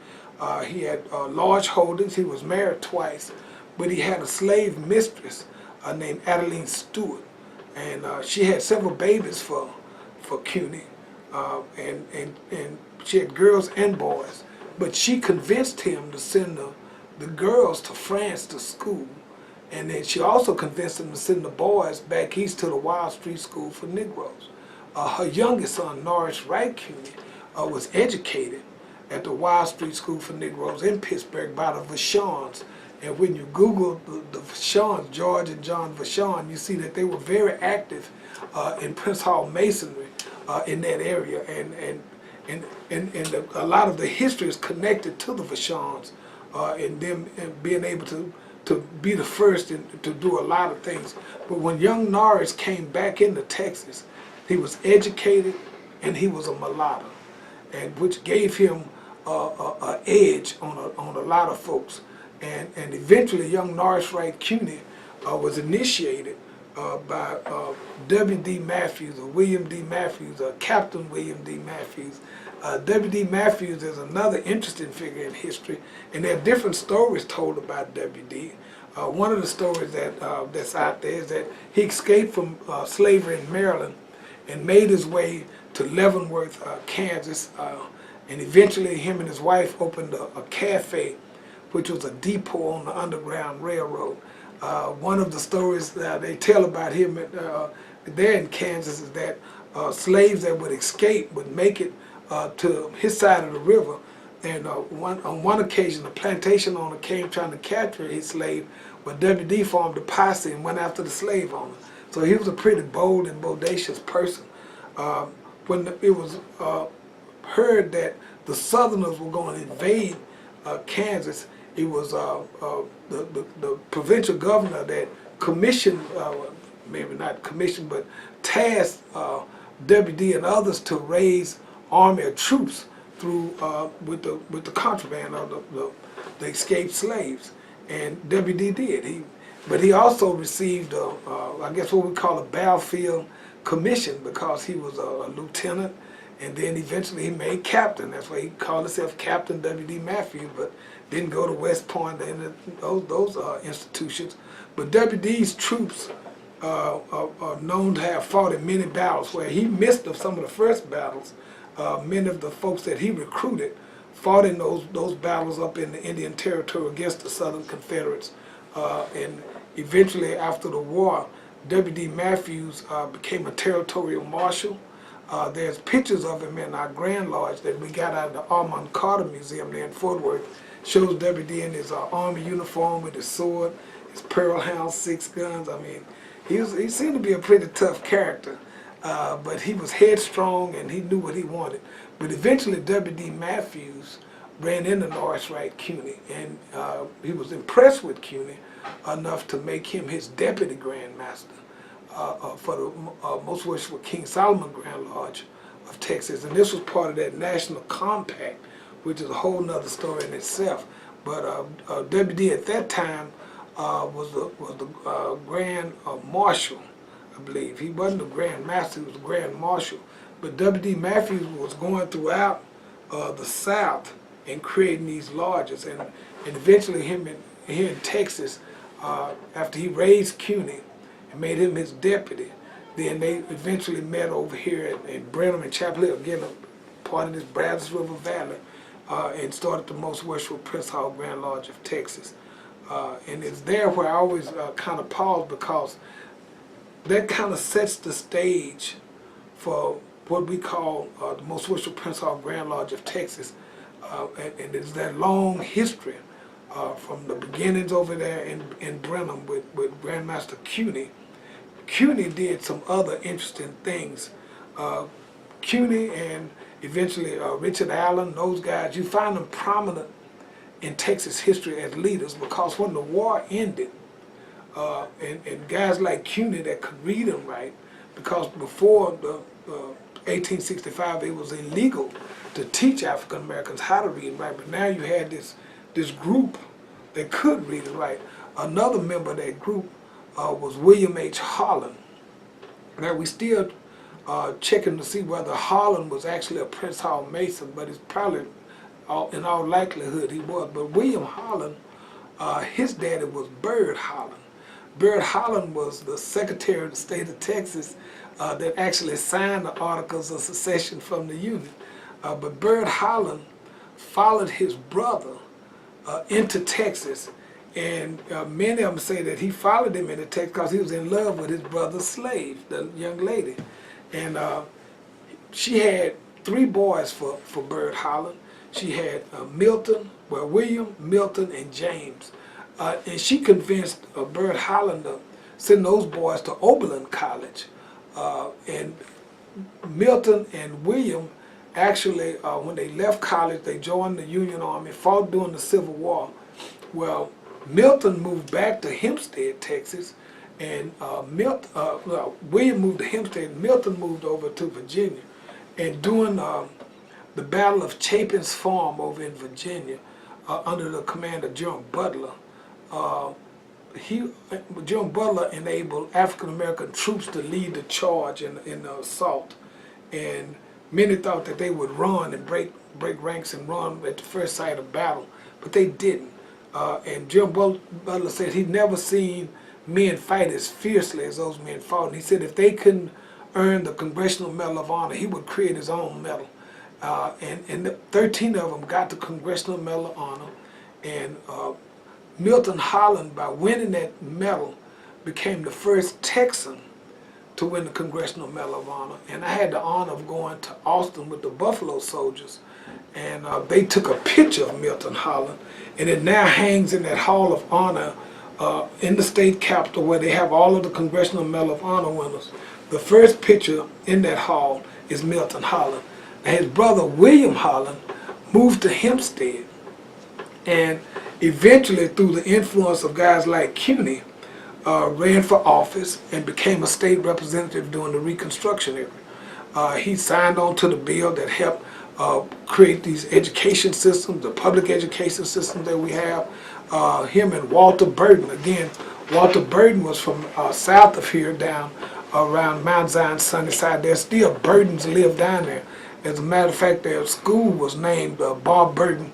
He had large holdings. He was married twice, but he had a slave mistress named Adeline Stewart, and she had several babies for Cuny, and she had girls and boys. But she convinced him to send the girls to France to school, and then she also convinced him to send the boys back east to the Wild Street School for Negroes. Her youngest son, Norris Wright Cuny, was educated at the Wild Street School for Negroes in Pittsburgh by the Vachons. And when you Google the Vachons, George and John Vachon, you see that they were very active in Prince Hall Masonry in that area. And a lot of the history is connected to the Vachons and them being able to be the first to do a lot of things. But when young Norris came back into Texas, he was educated and he was a mulatto, and which gave him an edge on a lot of folks. and eventually young Norris Wright Cuny was initiated by W.D. Matthews or William D. Matthews or Captain William D. Matthews. W.D. Matthews is another interesting figure in history, and there are different stories told about W.D. One of the stories that's out there is that he escaped from slavery in Maryland and made his way to Leavenworth, Kansas, and eventually him and his wife opened a cafe, which was a depot on the Underground Railroad. One of the stories that they tell about him there in Kansas is that slaves that would escape would make it to his side of the river, and on one occasion a plantation owner came trying to capture his slave, but W.D. formed a posse and went after the slave owner. So he was a pretty bold and bodacious person. When it was heard that the Southerners were going to invade Kansas, it was the provincial governor that commissioned, maybe not commissioned, but tasked W.D. and others to raise army of troops through with the contraband of the escaped slaves, and W.D. did. But he also received, I guess what we call a battlefield commission, because he was a lieutenant, and then eventually he made captain. That's why he called himself Captain W.D. Matthews, but didn't go to West Point and those institutions. But W.D.'s troops are known to have fought in many battles, where he missed some of the first battles. Many of the folks that he recruited fought in those battles up in the Indian Territory against the Southern Confederates. And eventually, after the war, W.D. Matthews became a territorial marshal. There's pictures of him in our Grand Lodge that we got out of the Armand Carter Museum there in Fort Worth. Shows W.D. in his army uniform with his sword, his Pearl Hound 6 guns. I mean, he seemed to be a pretty tough character, but he was headstrong and he knew what he wanted. But eventually W.D. Matthews ran into Norris Wright Cuny, and he was impressed with Cuny enough to make him his deputy Grand Master for the Most Worshipful King Solomon Grand Lodge of Texas. And this was part of that national compact, which is a whole nother story in itself. But W.D. at that time was the Grand Marshal, I believe. He wasn't the Grand Master, he was the Grand Marshal. But W.D. Matthews was going throughout the South and creating these lodges. And eventually here in Texas, after he raised Cuny and made him his deputy, then they eventually met over here in Brenham and Chapel Hill, again, a part of this Brazos River Valley, and started the Most Worshipful Prince Hall Grand Lodge of Texas. And it's there where I always kind of pause, because that kind of sets the stage for what we call the Most Worshipful Prince Hall Grand Lodge of Texas. And it's that long history from the beginnings over there in Brenham with Grandmaster Cuny. Cuny did some other interesting things. Cuny and eventually Richard Allen, those guys, you find them prominent in Texas history as leaders, because when the war ended, and guys like Cuny that could read and write, because before the 1865 it was illegal to teach African Americans how to read and write, but now you had this group that could read and write. Another member of that group was William H. Holland. Now we still checking to see whether Holland was actually a Prince Hall Mason, but it's probably, in all likelihood, he was. But William Holland, his daddy was Bird Holland. Bird Holland was the Secretary of the State of Texas that actually signed the Articles of Secession from the Union. But Bird Holland followed his brother into Texas, and many of them say that he followed him into Texas because he was in love with his brother's slave, the young lady. And she had 3 boys for Bird Holland. She had William, Milton, and James. And she convinced Bird Holland to send those boys to Oberlin College. And Milton and William actually, when they left college, they joined the Union Army, fought during the Civil War. Well, Milton moved back to Hempstead, Texas, and William moved to Hempstead, and Milton moved over to Virginia. And during the Battle of Chapin's Farm over in Virginia, under the command of General Butler. Uh, General Butler enabled African American troops to lead the charge in the assault, and many thought that they would run and break ranks and run at the first sight of battle, but they didn't. And General Butler said he'd never seen men fight as fiercely as those men fought. And he said if they couldn't earn the Congressional Medal of Honor, he would create his own medal. And 13 of them got the Congressional Medal of Honor, and Milton Holland, by winning that medal, became the first Texan to win the Congressional Medal of Honor. And I had the honor of going to Austin with the Buffalo Soldiers, and they took a picture of Milton Holland, and it now hangs in that Hall of Honor in the state capitol, where they have all of the Congressional Medal of Honor winners. The first picture in that hall is Milton Holland. And his brother William Holland moved to Hempstead, and eventually, through the influence of guys like CUNY, ran for office and became a state representative during the Reconstruction era. He signed on to the bill that helped create these education systems, the public education systems that we have. Him and Walter Burden, again, Walter Burden was from south of here, down around Mount Zion, Sunnyside. There's still Burdens live down there. As a matter of fact, their school was named Bob Burden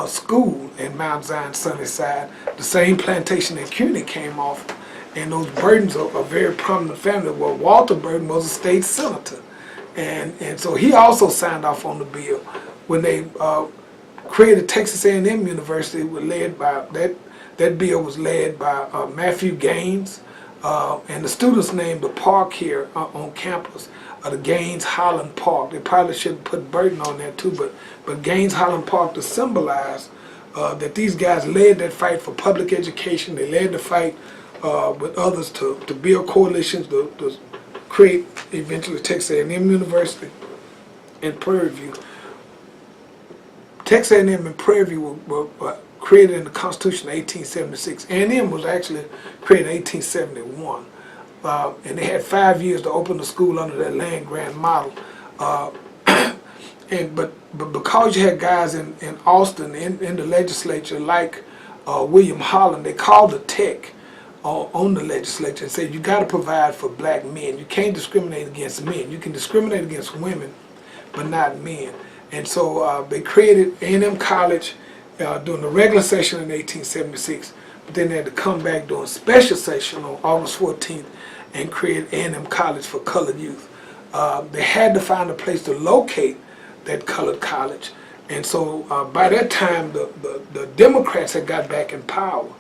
School in Mount Zion, Sunnyside, the same plantation that CUNY came off. And those Burdens are a very prominent family. Well, Walter Burden was a state senator. And so he also signed off on the bill. When they created Texas A&M University, was led by, that bill was led by Matthew Gaines, and the students named the park here on campus the Gaines Holland Park. They probably should put Burden on there too, but Gaines Holland Park to symbolize that these guys led that fight for public education. They led the fight with others to build coalitions to create eventually Texas A&M University and Prairie View. Texas A&M and Prairie View were created in the Constitution of 1876. A&M was actually created in 1871. And they had 5 years to open the school under that land grant model. But because you had guys in Austin in the legislature like William Holland, they called the tech on the legislature and said you got to provide for black men. You can't discriminate against men. You can discriminate against women, but not men. And so they created A&M College during the regular session in 1876, but then they had to come back during special session on August 14th and create A&M College for colored youth. They had to find a place to locate that colored college. And so by that time, the Democrats had got back in power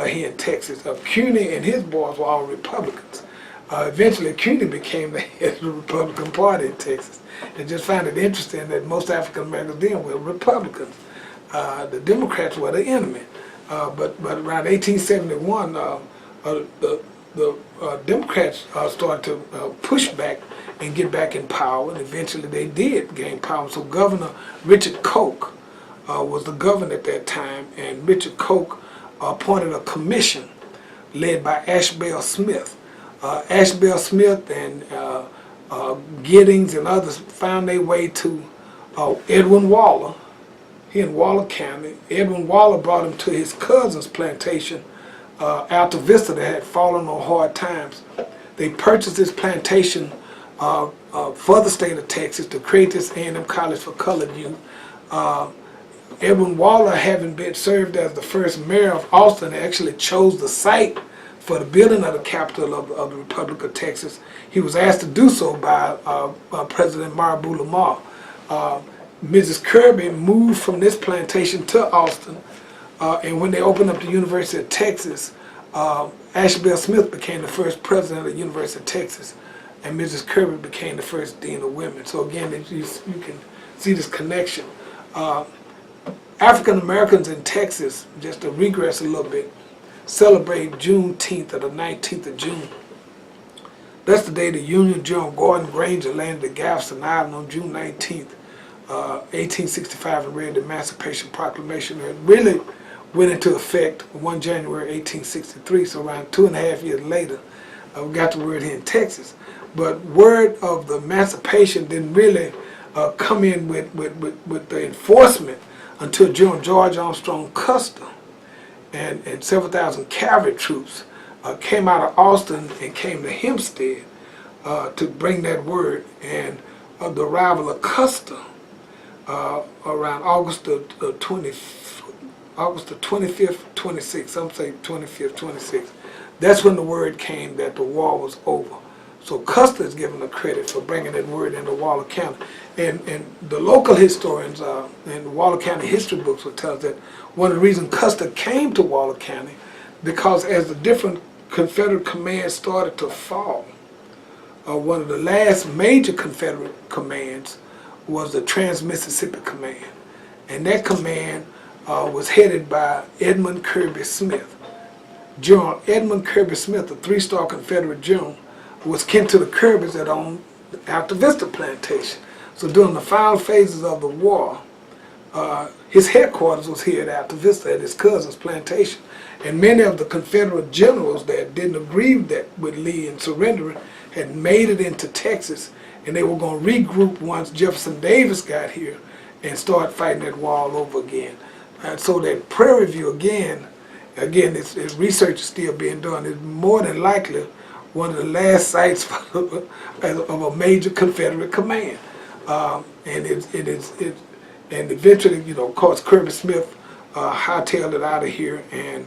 here in Texas. CUNY and his boys were all Republicans. Eventually, CUNY became the head of the Republican Party in Texas. They just found it interesting that most African Americans then were Republicans. The Democrats were the enemy. But around 1871, the Democrats started to push back and get back in power, and eventually they did gain power. So Governor Richard Koch was the governor at that time, and Richard Koch appointed a commission led by Ashbel Smith. Ashbel Smith and Giddings and others found their way to Edwin Waller, here in Waller County. Edwin Waller brought him to his cousin's plantation, Alta Vista, that had fallen on hard times. They purchased this plantation for the state of Texas to create this A&M College for colored youth. Edwin Waller, having been served as the first mayor of Austin, actually chose the site for the building of the capital of the Republic of Texas. He was asked to do so by President Marabou Lamar. Mrs. Kirby moved from this plantation to Austin, and when they opened up the University of Texas, Ashbel Smith became the first president of the University of Texas, and Mrs. Kirby became the first dean of women. So again, you can see this connection. African Americans in Texas, just to regress a little bit, celebrate Juneteenth, or the 19th of June. That's the day the Union General Gordon Granger landed at Galveston Island on June 19th, 1865, and read the Emancipation Proclamation. It really went into effect 1 January 1863, so around 2.5 years later, we got the word here in Texas. But word of the emancipation didn't really come in with the enforcement until General George Armstrong Custer and several thousand cavalry troops came out of Austin and came to Hempstead to bring that word. And the arrival of Custer around August the 25th, 26th, some say 25th, 26th. That's when the word came that the war was over. So Custer is given the credit for bringing that word into Waller County. And the local historians and the Waller County history books will tell us that one of the reasons Custer came to Waller County, because as the different Confederate commands started to fall, one of the last major Confederate commands was the Trans-Mississippi Command. And that command was headed by Edmund Kirby Smith. General Edmund Kirby Smith, a three-star Confederate general, was kin to the Kirbys that owned the Alta Vista plantation. So during the final phases of the war, his headquarters was here at Alta Vista at his cousin's plantation. And many of the Confederate generals that didn't agree with Lee in surrendering had made it into Texas, and they were going to regroup once Jefferson Davis got here and start fighting that war all over again. And so that Prairie View again, its research is still being done. It's more than likely one of the last sites of a major Confederate command. And eventually, of course, Kirby Smith hightailed it out of here, and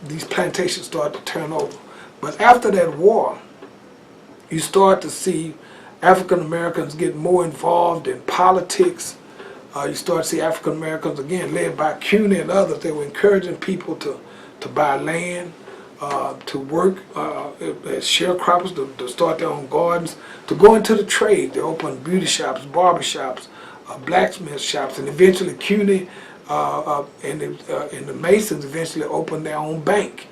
these plantations started to turn over. But after that war, you start to see African Americans get more involved in politics. You start to see African Americans, again, led by CUNY and others. They were encouraging people to buy land, to work as sharecroppers, to start their own gardens, to go into the trade. They opened beauty shops, barber shops, blacksmith shops, and eventually CUNY and the Masons eventually opened their own bank.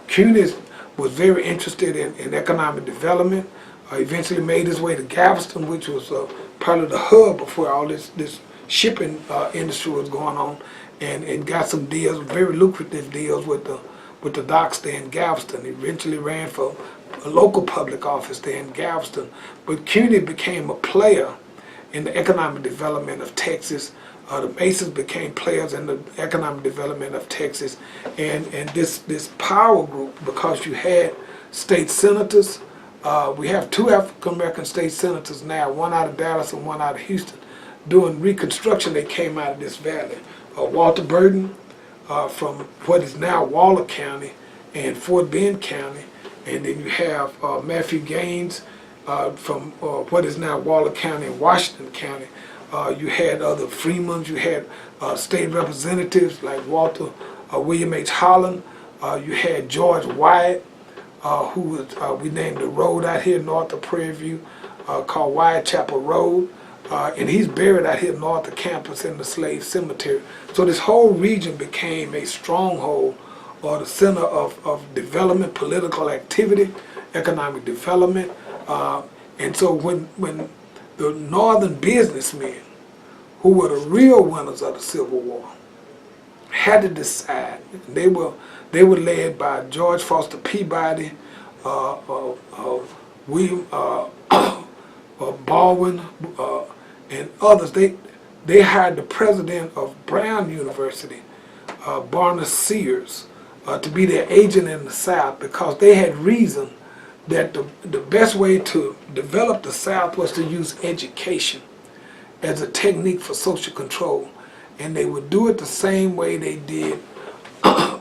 CUNY was very interested in economic development. Eventually made his way to Galveston, which was probably the hub of where all this shipping industry was going on, and got some deals, very lucrative deals with the docks there in Galveston. He eventually ran for a local public office there in Galveston. But CUNY became a player in the economic development of Texas. The Masons became players in the economic development of Texas. And this power group, because you had state senators, we have two African American state senators now, one out of Dallas and one out of Houston. During Reconstruction, they came out of this valley. Walter Burton from what is now Waller County and Fort Bend County, and then you have Matthew Gaines from what is now Waller County and Washington County. You had other Fremons, you had state representatives like William H. Holland. You had George Wyatt, who was, we named a road out here north of Prairie View called Wyatt Chapel Road. And he's buried out here north of campus in the slave cemetery. So this whole region became a stronghold or the center of development, political activity, economic development. And so when the northern businessmen, who were the real winners of the Civil War, had to decide, they were led by George Foster Peabody, William Baldwin, and others. They hired the president of Brown University, Barnard Sears, to be their agent in the South, because they had reason that the best way to develop the South was to use education as a technique for social control. And they would do it the same way they did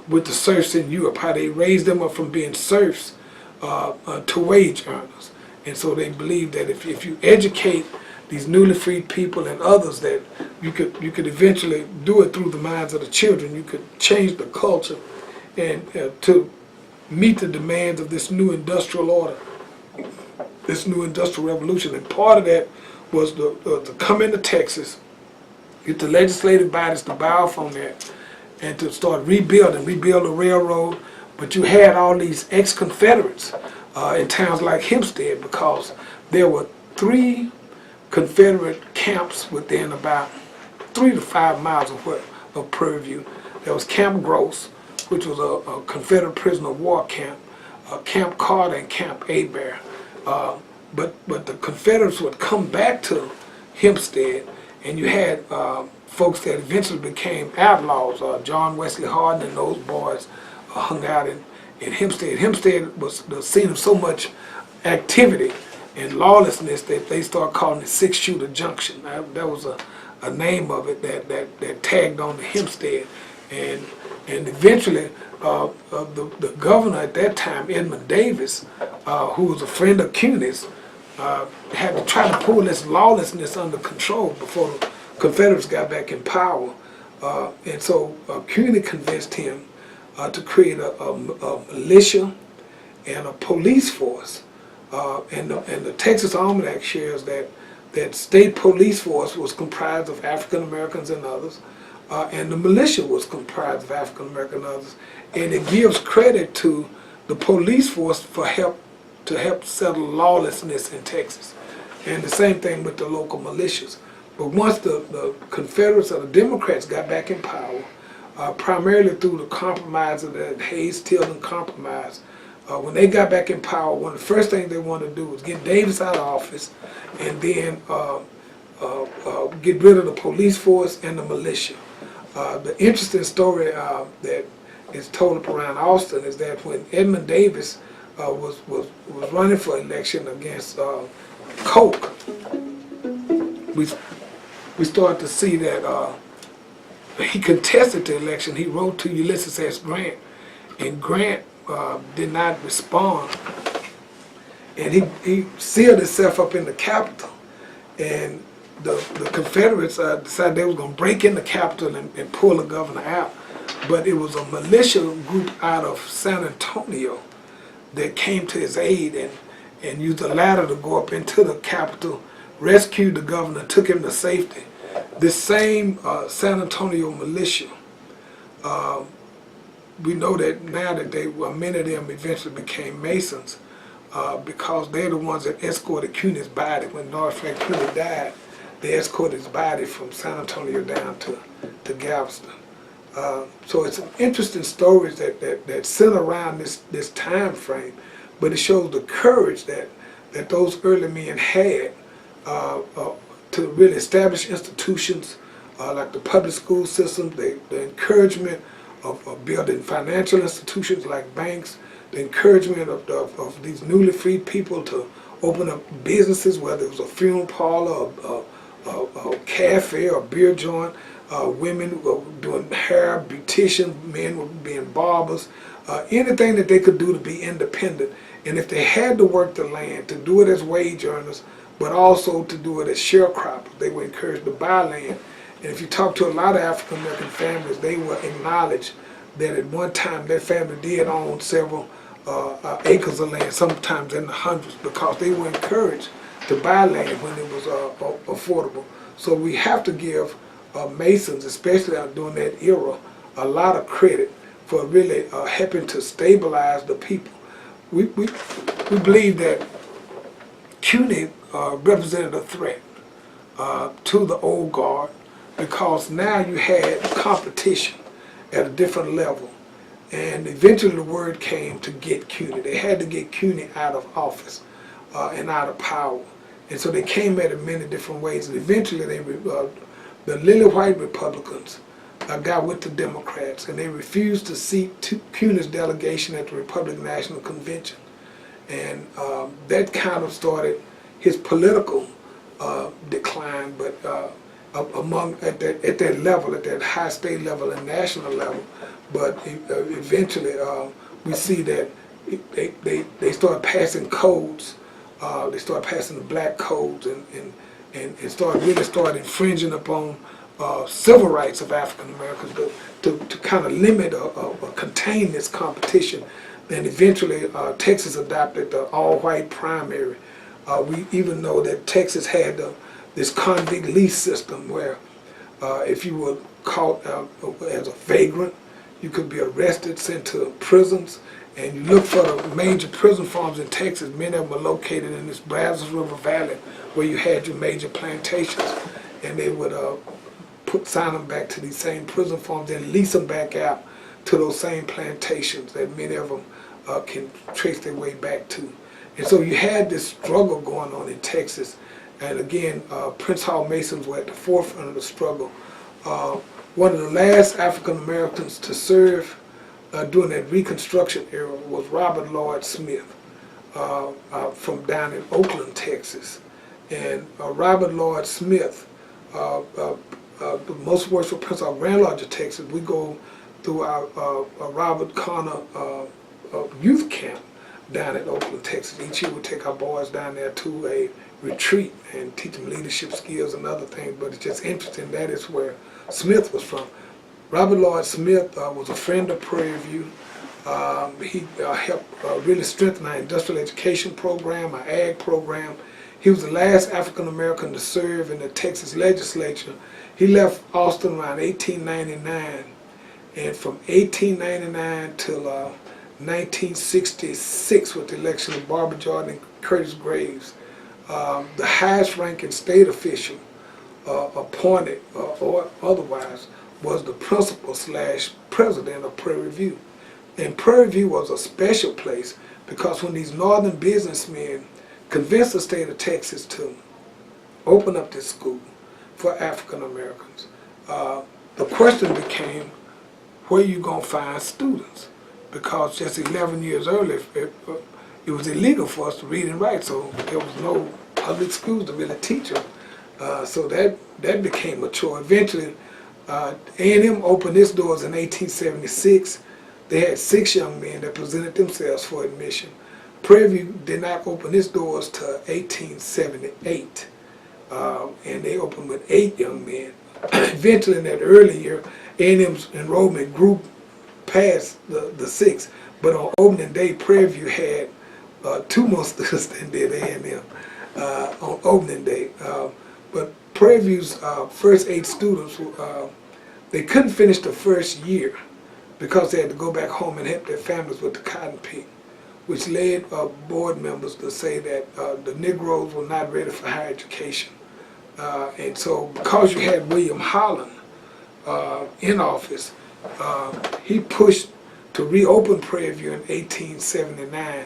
with the serfs in Europe, how they raised them up from being serfs to wage earners. And so they believed that if you educate these newly freed people and others, that you could eventually do it through the minds of the children. You could change the culture and to meet the demands of this new industrial order, this new industrial revolution. And part of that was to come into Texas, get the legislative bodies to buy off on that, and to start rebuild the railroad. But you had all these ex-Confederates in towns like Hempstead, because there were 3 Confederate camps within about 3 to 5 miles of Prairie View. There was Camp Gross, which was a Confederate prisoner of war camp, Camp Carter and Camp Abear. But the Confederates would come back to Hempstead, and you had folks that eventually became outlaws. John Wesley Hardin and those boys hung out in Hempstead. Hempstead was the scene of so much activity and lawlessness that they started calling it Six Shooter Junction. That was a name of it that tagged on to Hempstead. And eventually the governor at that time, Edmund Davis, who was a friend of CUNY's, had to try to pull this lawlessness under control before the Confederates got back in power. And so CUNY convinced him to create a militia and a police force. And the Texas Almanac shares that state police force was comprised of African Americans and others, and the militia was comprised of African American and others. And it gives credit to the police force for help settle lawlessness in Texas. And the same thing with the local militias. But once the Confederates or the Democrats got back in power, primarily through the compromise of the Hayes-Tilden Compromise, when they got back in power, one of the first things they wanted to do was get Davis out of office and then get rid of the police force and the militia. The interesting story that is told up around Austin is that when Edmund Davis was running for election against Coke, we started to see that he contested the election. He wrote to Ulysses S. Grant, and Grant did not respond, and he sealed himself up in the Capitol. And the Confederates decided they were going to break in the Capitol and pull the governor out. But it was a militia group out of San Antonio that came to his aid and used a ladder to go up into the Capitol, rescued the governor, took him to safety. This same San Antonio militia, we know that now that many of them eventually became Masons because they're the ones that escorted CUNY's body. When Norfolk CUNY died, they escorted his body from San Antonio down to Galveston. So it's an interesting stories that sit around this time frame, but it shows the courage that those early men had to really establish institutions like the public school system, the encouragement of building financial institutions like banks, the encouragement of these newly freed people to open up businesses, whether it was a funeral parlor, a cafe, or a beer joint. Women were doing hair, beauticians, men were being barbers, anything that they could do to be independent. And if they had to work the land, to do it as wage earners, but also to do it as sharecroppers, they were encouraged to buy land. And if you talk to a lot of African American families, they will acknowledge that at one time their family did own several acres of land, sometimes in the hundreds, because they were encouraged to buy land when it was affordable. So we have to give Masons, especially during that era, a lot of credit for really helping to stabilize the people. We believe that CUNY represented a threat to the old guard, because now you had competition at a different level, and eventually the word came to get CUNY. They had to get CUNY out of office and out of power, and so they came at it many different ways. And eventually, the lily white Republicans got with the Democrats, and they refused to seat CUNY's delegation at the Republican National Convention, and that kind of started his political decline. But at that level, at that high state level and national level, but eventually we see that they started passing codes. They started passing the black codes and started infringing upon civil rights of African Americans to kind of limit or contain this competition. Then eventually Texas adopted the all-white primary. We even know that Texas had this convict lease system where if you were caught as a vagrant, you could be arrested, sent to prisons, and you look for the major prison farms in Texas. Many of them are located in this Brazos River Valley where you had your major plantations, and they would sign them back to these same prison farms and lease them back out to those same plantations that many of them can trace their way back to. And so you had this struggle going on in Texas. And again, Prince Hall Masons were at the forefront of the struggle One of the last African Americans to serve during that Reconstruction era was Robert Lloyd Smith from down in Oakland, Texas. And Robert Lloyd Smith, the most worshipful prince of Grand Lodge of Texas, we go through our Robert Connor youth camp down in Oakland, Texas. Each year we take our boys down there to a retreat and teach them leadership skills and other things, but it's just interesting that is where Smith was from. Robert Lloyd Smith was a friend of Prairie View. He helped really strengthen our industrial education program, our ag program. He was the last African American to serve in the Texas legislature. He left Austin around 1899, and from 1899 till 1966 with the election of Barbara Jordan and Curtis Graves, the highest ranking state official appointed or otherwise was the principal / president of Prairie View. And Prairie View was a special place because when these northern businessmen convinced the state of Texas to open up this school for African Americans, the question became, where are you going to find students? Because just 11 years earlier, it was illegal for us to read and write, so there was no public schools to really teach them. So that became a chore. Eventually, A&M opened its doors in 1876. They had 6 young men that presented themselves for admission. Prairie View did not open its doors till 1878, and they opened with 8 young men. Eventually, in that early year, A&M's enrollment grew past the 6, but on opening day, Prairie View had 2 more students than did A&M on opening day. But Prairie View's first 8 students, they couldn't finish the first year because they had to go back home and help their families with the cotton pick, which led board members to say that the Negroes were not ready for higher education. And so because you had William Holland in office, he pushed to reopen Prairie View in 1879,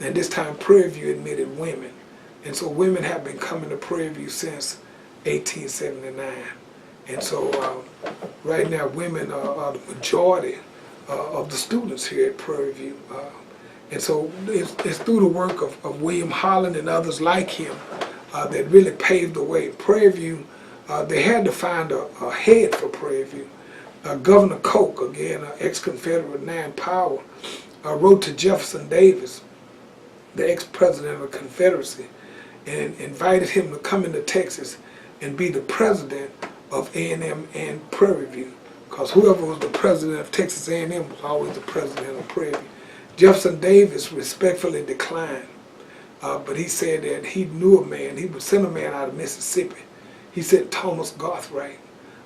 and this time Prairie View admitted women. And so women have been coming to Prairie View since 1879. And so right now women are the majority of the students here at Prairie View. And so it's through the work of William Holland and others like him that really paved the way. Prairie View, they had to find a head for Prairie View. Governor Koch, again, ex-Confederate now in power, wrote to Jefferson Davis, the ex-president of the Confederacy, and invited him to come into Texas and be the president of A&M and Prairie View, because whoever was the president of Texas A&M was always the president of Prairie View. Jefferson Davis respectfully declined, but he said that he knew a man, he would send a man out of Mississippi. He sent Thomas Garthright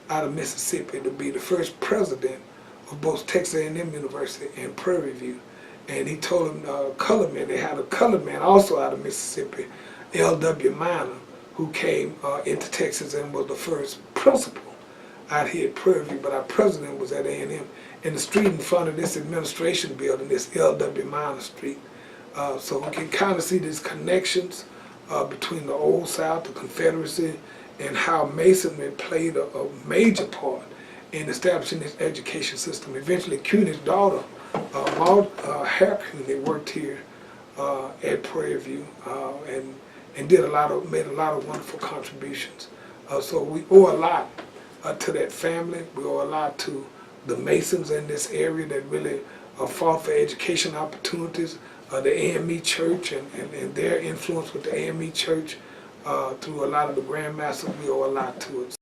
out of Mississippi to be the first president of both Texas A&M University and Prairie View. And he told him colored men, they had a colored man also out of Mississippi, L.W. Minor, who came into Texas and was the first principal out here at Prairie View, but our president was at A&M. In the street in front of this administration building, this L.W. Minor Street. So we can kind of see these connections between the Old South, the Confederacy, and how Masonry played a major part in establishing this education system. Eventually, Cuney's daughter, Maud Cooney, worked here at Prairie View and made a lot of wonderful contributions. So we owe a lot to that family. We owe a lot to the Masons in this area that really fought for education opportunities. The AME Church and their influence with the AME Church through a lot of the Grandmasters, we owe a lot to it.